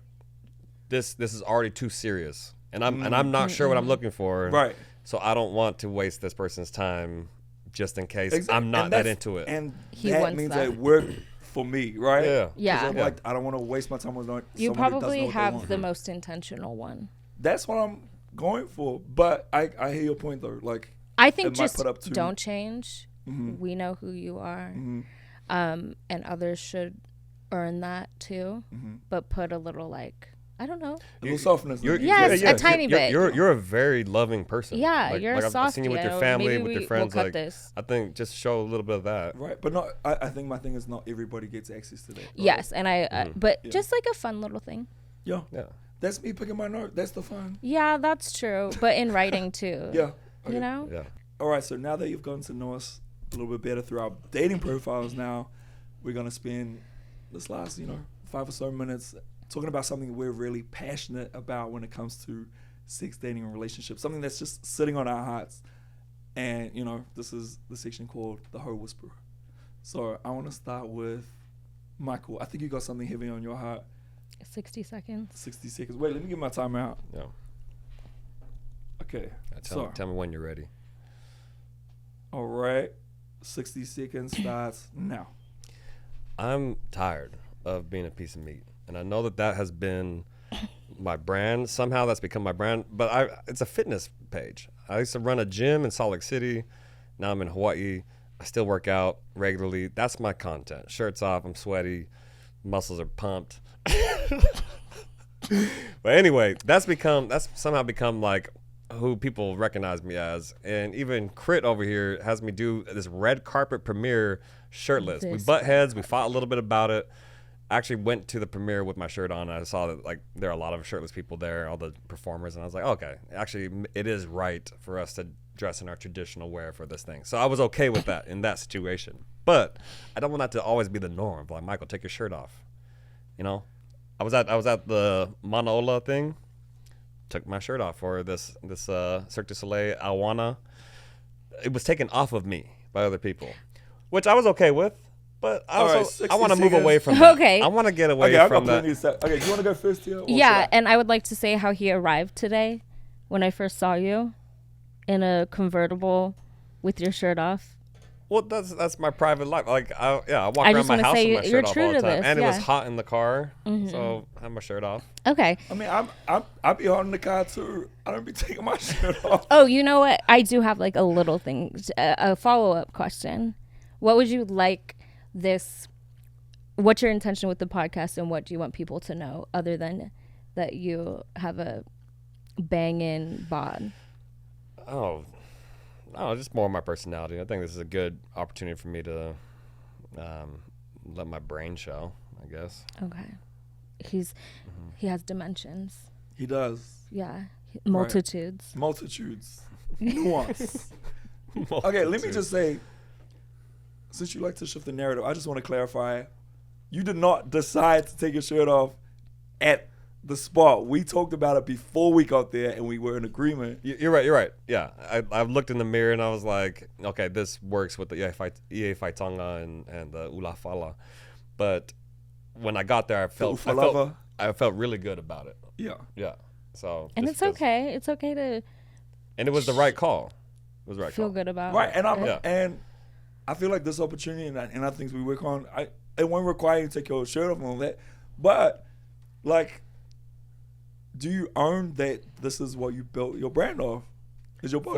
this is already too serious, and I'm not sure what I'm looking for. Right. So I don't want to waste this person's time just in case I'm not And that into it. And He that wants means that. that it worked for me, right? Yeah. 'Cause Yeah. I'm like, I don't want to waste my time with someone You who doesn't know probably what they have want. the most intentional one. That's what I'm going for. But I hear your point though. Like, I think it might just put up to- don't change. We know who you are, and others should earn that too. But put a little, like, I don't know. a little softness. You're, Yes, a tiny bit. You're a very loving person. Yeah, you're a I've seen you with your softie. family, Maybe with your we'll friends. cut Like, this. I think just show a little bit of that. Right, but not. I think my thing is not everybody gets access to that. Right? Yes, and but just like a fun little thing. Yeah. Yeah. That's me picking my note. That's the fun. Yeah, that's true. But in writing too. Yeah. Okay. You know? Yeah. All right. So now that you've gotten to know us a little bit better through our dating profiles, now we're gonna spend this last 5 or so minutes talking about something we're really passionate about when it comes to sex, dating, and relationships. Something that's just sitting on our hearts. And this is the section called the Hoe Whisperer. So I want to start with Michael. I think you got something heavy on your heart. 60 seconds. 60 seconds. Wait, let me get my timer out. Yeah. Okay. Tell me when you're ready. All right. 60 seconds starts now. I'm tired of being a piece of meat, and I know that has been my brand. Somehow that's become my brand, but it's a fitness page. I used to run a gym in Salt Lake City. Now I'm in Hawaii. I still work out regularly. That's my content. Shirts off, I'm sweaty, muscles are pumped. But anyway, that's somehow become like who people recognize me as. And even Crit over here has me do this red carpet premiere shirtless. We butt heads. We fought a little bit about it. I actually went to the premiere with my shirt on. And I saw that like there are a lot of shirtless people there, all the performers, and I was like, okay, actually, it is right for us to dress in our traditional wear for this thing. So I was okay with that in that situation. But I don't want that to always be the norm. Like, Michael, take your shirt off. I was at the Manaola thing. Took my shirt off for this Cirque du Soleil Awana. It was taken off of me by other people, which I was okay with. But I want to move away from that. Okay. I want to get away from that. Okay, do you want to go first here? Yeah, and I would like to say how he arrived today when I first saw you in a convertible with your shirt off. Well, that's my private life. Like, I walk I around just my wanna house say with my you're shirt off true all the to time, this, and it was yeah. hot in the car, so I had my shirt off. Okay. I mean, I be hot in the car too. I don't be taking my shirt off. Oh, you know what? I do have like a little thing, a follow-up question. What would you like what's your intention with the podcast, and what do you want people to know other than that you have a banging bod? Oh, just more of my personality. I think this is a good opportunity for me to let my brain show, I guess. Okay. He has dimensions. He does. Yeah. Multitudes. Multitudes. Nuance. Okay, let me just say, since you like to shift the narrative, I just want to clarify, you did not decide to take your shirt off at the spot. We talked about it before we got there, and we were in agreement. You're right. Yeah, I looked in the mirror and I was like, okay, this works with the Ie Whaitonga and the Ula Fala. But when I got there, I felt really good about it. Yeah. So And it's okay. It's okay to and it was the right call. It was the right feel call. good about Right, it. and I feel like this opportunity and other things we work on, it won't require you to take your shirt off and all that, but like, do you own that this is what you built your brand off? Is your body?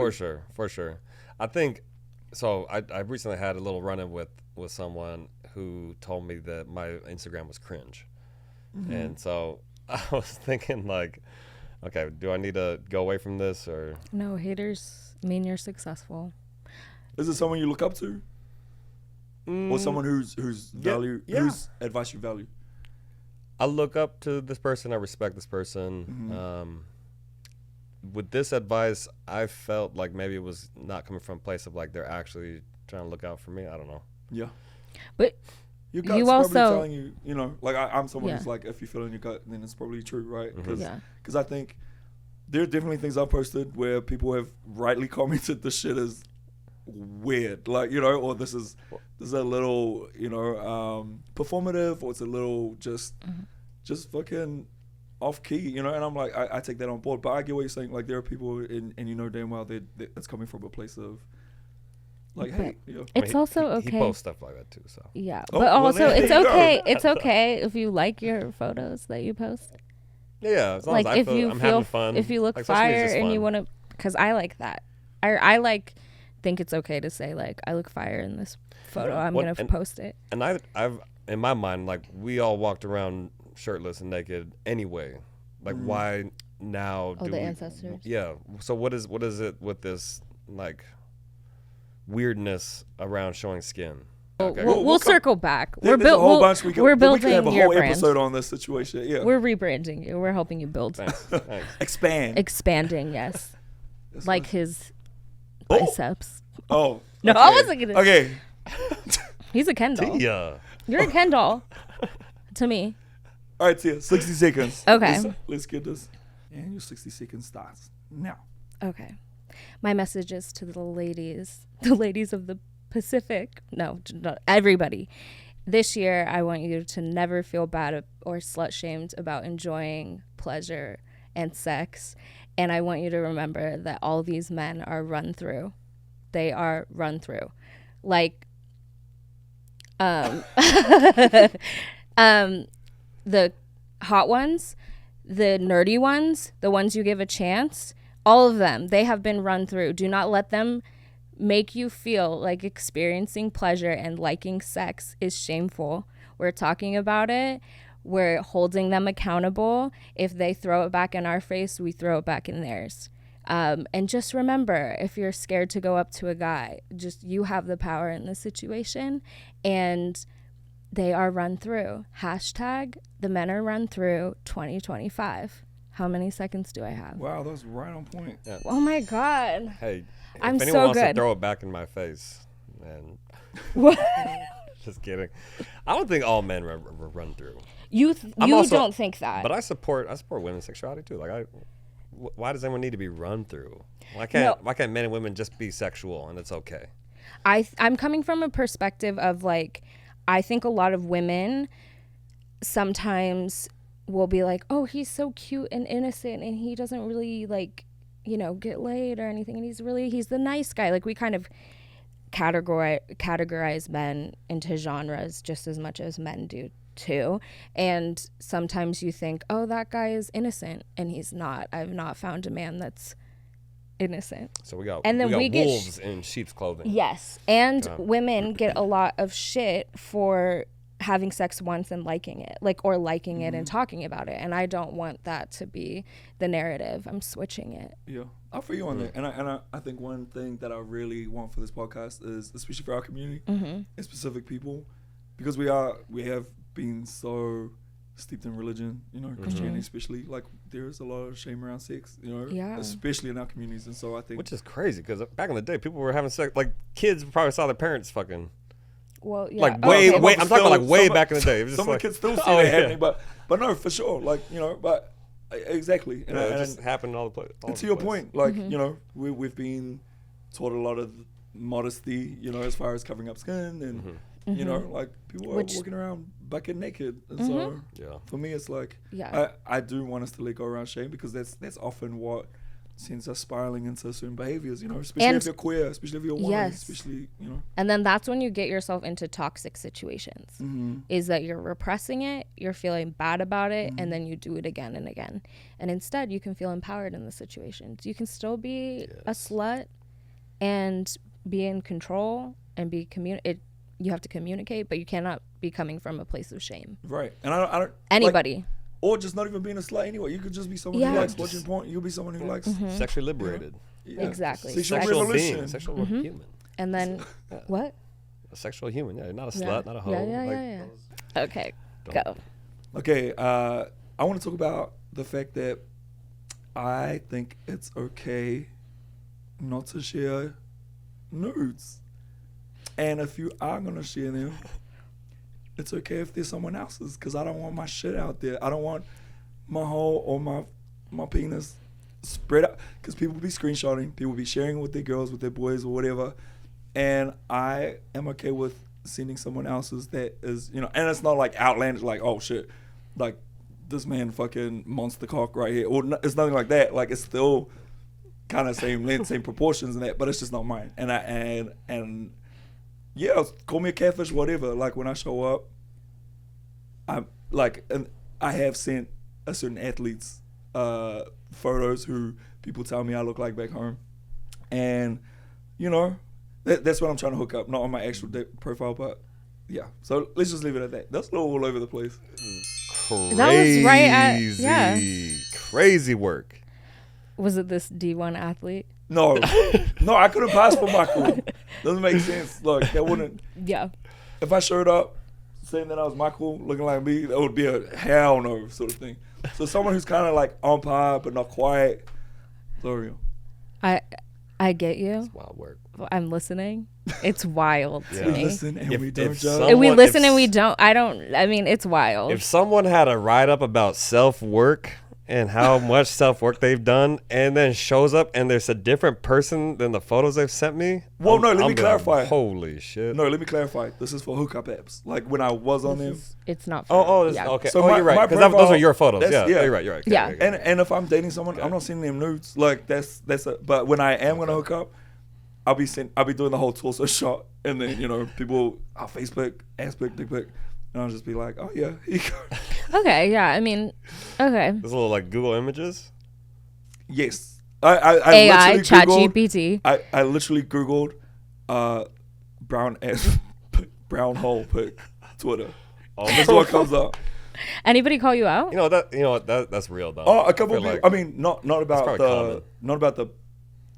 For sure. I think so. I recently had a little run-in with someone who told me that my Instagram was cringe, and so I was thinking like, okay, do I need to go away from this or? No, haters mean you're successful. Is it someone you look up to, or someone whose value, whose advice you value? I look up to this person. I respect this person. With this advice, I felt like maybe it was not coming from a place of like they're actually trying to look out for me. I don't know. Yeah. But Your gut's you probably also telling you, like I'm someone who's like, if you feel in your gut, then it's probably true, right? Because I think there are definitely things I've posted where people have rightly commented this shit is weird, like, or this is a little, performative, or it's a little just fucking off key, you know, and I'm like, I take that on board. But I get what you're saying. Like, there are people, and you know damn well that it's coming from a place of, like, hey, you know. It's also he okay. He posts stuff like that too, so. Yeah, Oh, but well, also there it's you go. okay. It's okay if you like your photos that you post. Yeah, as long Like as if I'm you having fun. if you look Like, social media's fire just and you fun. want to, because I like that. I like think it's okay to say like I look fire in this photo. I'm Well, gonna post it. And I've in my mind, like, we all walked around shirtless and naked anyway. Like, why now? Oh, do the we, ancestors. Yeah. So what is it with this, like, weirdness around showing skin? Okay. We'll circle back. There's a whole bunch we could have building a your whole brand. episode on this situation. Yeah, We're rebranding you. We're helping you build. Thanks. Thanks. expand. Expanding, yes. That's Like what- his Oh. biceps. Oh, No, I wasn't gonna- Okay, He's a Ken doll. Tia. You're a Ken doll. To me. all right, Tia, 60 seconds. Okay. Let's get this. And your 60 seconds starts now. Okay. My message is to the ladies of the Pacific. No, everybody. This year, I want you to never feel bad or slut shamed about enjoying pleasure and sex. And I want you to remember that all these men are run through. They are run through. Like, the hot ones, the nerdy ones, the ones you give a chance, all of them, they have been run through. Do not let them make you feel like experiencing pleasure and liking sex is shameful. We're talking about it. We're holding them accountable. If they throw it back in our face, we throw it back in theirs. And just remember, if you're scared to go up to a guy, just you have the power in this situation, and they are run through. Hashtag the men are run through 2025. How many seconds do I have? Wow, that was right on point. Yeah. Oh my God. Hey, I'm if anyone so wants to good. throw it back in my face, and What? just kidding. I don't think all men run through. You also- don't think that. But I support women's sexuality too. Like, why does everyone need to be run through? Why can't men and women just be sexual and it's okay? I'm coming from a perspective of like, I think a lot of women sometimes will be like, oh, he's so cute and innocent and he doesn't really like, get laid or anything. And he's the nice guy. Like, we kind of categorize men into genres just as much as men do too. And sometimes you think, oh, that guy is innocent, and he's not. I've not found a man that's innocent. So we got we get wolves in sheep's clothing. Yes. And women get a lot of shit for having sex once and liking it, or liking it and talking about it. And I don't want that to be the narrative. I'm switching it. Yeah, I feel you on that. And I think one thing that I really want for this podcast is, especially for our community and specific people, because we have been so steeped in religion, Christianity especially, like, there's a lot of shame around sex, Yeah. especially in our communities. And so I think, Which is crazy because back in the day, people were having sex. Like, kids probably saw their parents fucking. Well, yeah. Like, Oh, way. okay. I'm talking about like way back in the day. It was just someone like, can still see oh, that yeah. happening, but no, for sure, but exactly. And, It and just happened all the place. and to your point, like, we've been taught a lot of modesty, as far as covering up skin and, like, people are walking around bucket naked. And so Yeah. for me, it's like, Yeah. I do want us to let go around shame, because that's often what sends us spiraling into certain behaviors, especially And- if you're queer, especially if you're a woman, Yes. especially, And then that's when you get yourself into toxic situations, is that you're repressing it, you're feeling bad about it, and then you do it again and again. And instead, you can feel empowered in the situations. You can still be a slut and be in control and be you have to communicate, but you cannot be coming from a place of shame. right. And I don't Anybody. like, or just not even being a slut anyway. You could just be someone Yeah. who likes watching porn. You'll be someone who likes Sexually liberated. Exactly. Sexual Sexual revolution. being. Sexual human. And then, what? A sexual human. Yeah, not a Yeah. slut, not a hoe. Yeah. Okay, go. Okay, I want to talk about the fact that I think it's okay not to share nudes. And if you are going to share them, it's okay if there's someone else's, because I don't want my shit out there. I don't want my hole or my penis spread out, because people be screenshotting, people be sharing with their girls, with their boys, or whatever. And I am okay with sending someone else's that is, and it's not like outlandish, like, oh shit, like this man fucking monster cock right here. Or it's nothing like that. Like, it's still kind of same length, same proportions and that, but it's just not mine. And yeah, call me a catfish, whatever. Like, when I show up, I'm like, and I have sent a certain athletes photos who people tell me I look like back home, and you know, that's what I'm trying to hook up, not on my actual profile, but yeah. So let's just leave it at that. That's a little all over the place. Crazy, That was right at, yeah. Crazy work. Was it this D1 athlete? No, I couldn't pass for Michael. Doesn't make sense. Look, that wouldn't. Yeah. If I showed up saying that I was Michael, looking like me, that would be a hell no sort of thing. So someone who's kind of like on par but not quite. Sorry. I get you. It's wild work. I'm listening. It's wild to We me. listen and we If don't judge. someone- We listen if and we don't. I mean, it's wild. If someone had a write up about self-work and how much self-work they've done, and then shows up and there's a different person than the photos they've sent me. Well, no, let me I'm clarify. Holy shit. No, let me clarify. This is for hookup apps. Like when I was on them. It's not. For, This, yeah. okay. So You're right. my Because those profile- are your photos. that's- Yeah, yeah. you're right. Yeah. Okay. And if I'm dating someone, I'm not sending them nudes. Like but when I am gonna hook up, I'll be doing the whole torso shot, and then people Facebook, ass pic, dick pic, and I'll just be like, oh yeah, here you go. Okay. Yeah. I mean. Okay. Those little like Google images. Yes, I AI, literally Chat Googled- GPT. I literally Googled brown hole pic Twitter. Oh, That's what comes up. Anybody call you out? That's real though. Oh, a couple I of feel people. like- I mean, not about probably common.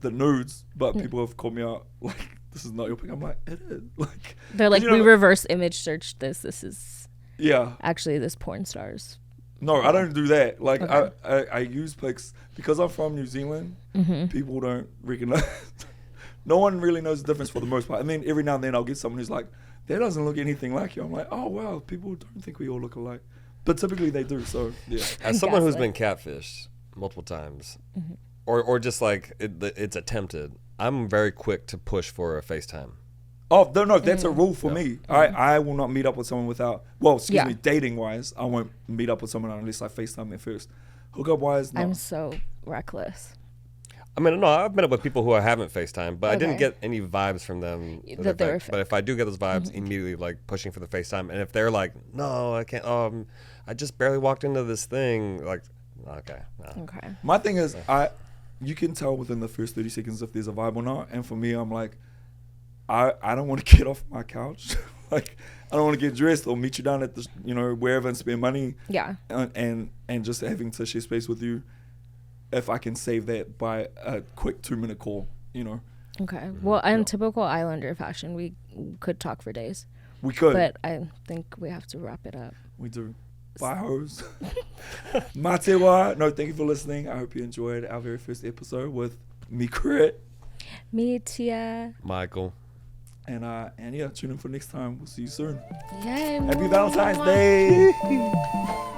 the nudes, but people have called me out like, this is not your pic. I'm like, it is. Like, They're like, you know- we reverse image searched this. This is yeah. actually this porn stars. No, I don't do that. Like, Okay. I use pics because I'm from New Zealand. Mm-hmm. People don't recognize. No one really knows the difference for the most part. I mean, every now and then I'll get someone who's like, that doesn't look anything like you. I'm like, oh wow, people don't think we all look alike, but typically they do. So yeah. As someone who's been Gaslight. catfished multiple times, Mm-hmm. or just like it's attempted, I'm very quick to push for a FaceTime. Oh no, that's a rule for Yeah. me. I will not meet up with someone without. Well, excuse Yeah. me, dating wise, I won't meet up with someone unless I FaceTime them first. Hookup wise, no. I'm so reckless. I mean, no, I've met up with people who I haven't FaceTime, but I didn't Okay. get any vibes from them. That they were but if I do get those vibes, immediately like pushing for the FaceTime. And if they're like, no, I can't. I just barely walked into this thing. Like, okay. No. Okay. My thing is, you can tell within the first 30 seconds if there's a vibe or not. And for me, I'm like, I don't want to get off my couch. Like, I don't want to get dressed or meet you down at the, wherever and spend money. Yeah. And just having to share space with you, if I can save that by a quick 2-minute call, Okay. Well, in typical Islander fashion, we could talk for days, we could. but I think we have to wrap it up. We do. Bye, hoes. Matewa. No, thank you for listening. I hope you enjoyed our very first episode with me, Crit. Me, Tia. Michael. And yeah, tune in for next time. We'll see you soon. Yay. Happy Valentine's Day.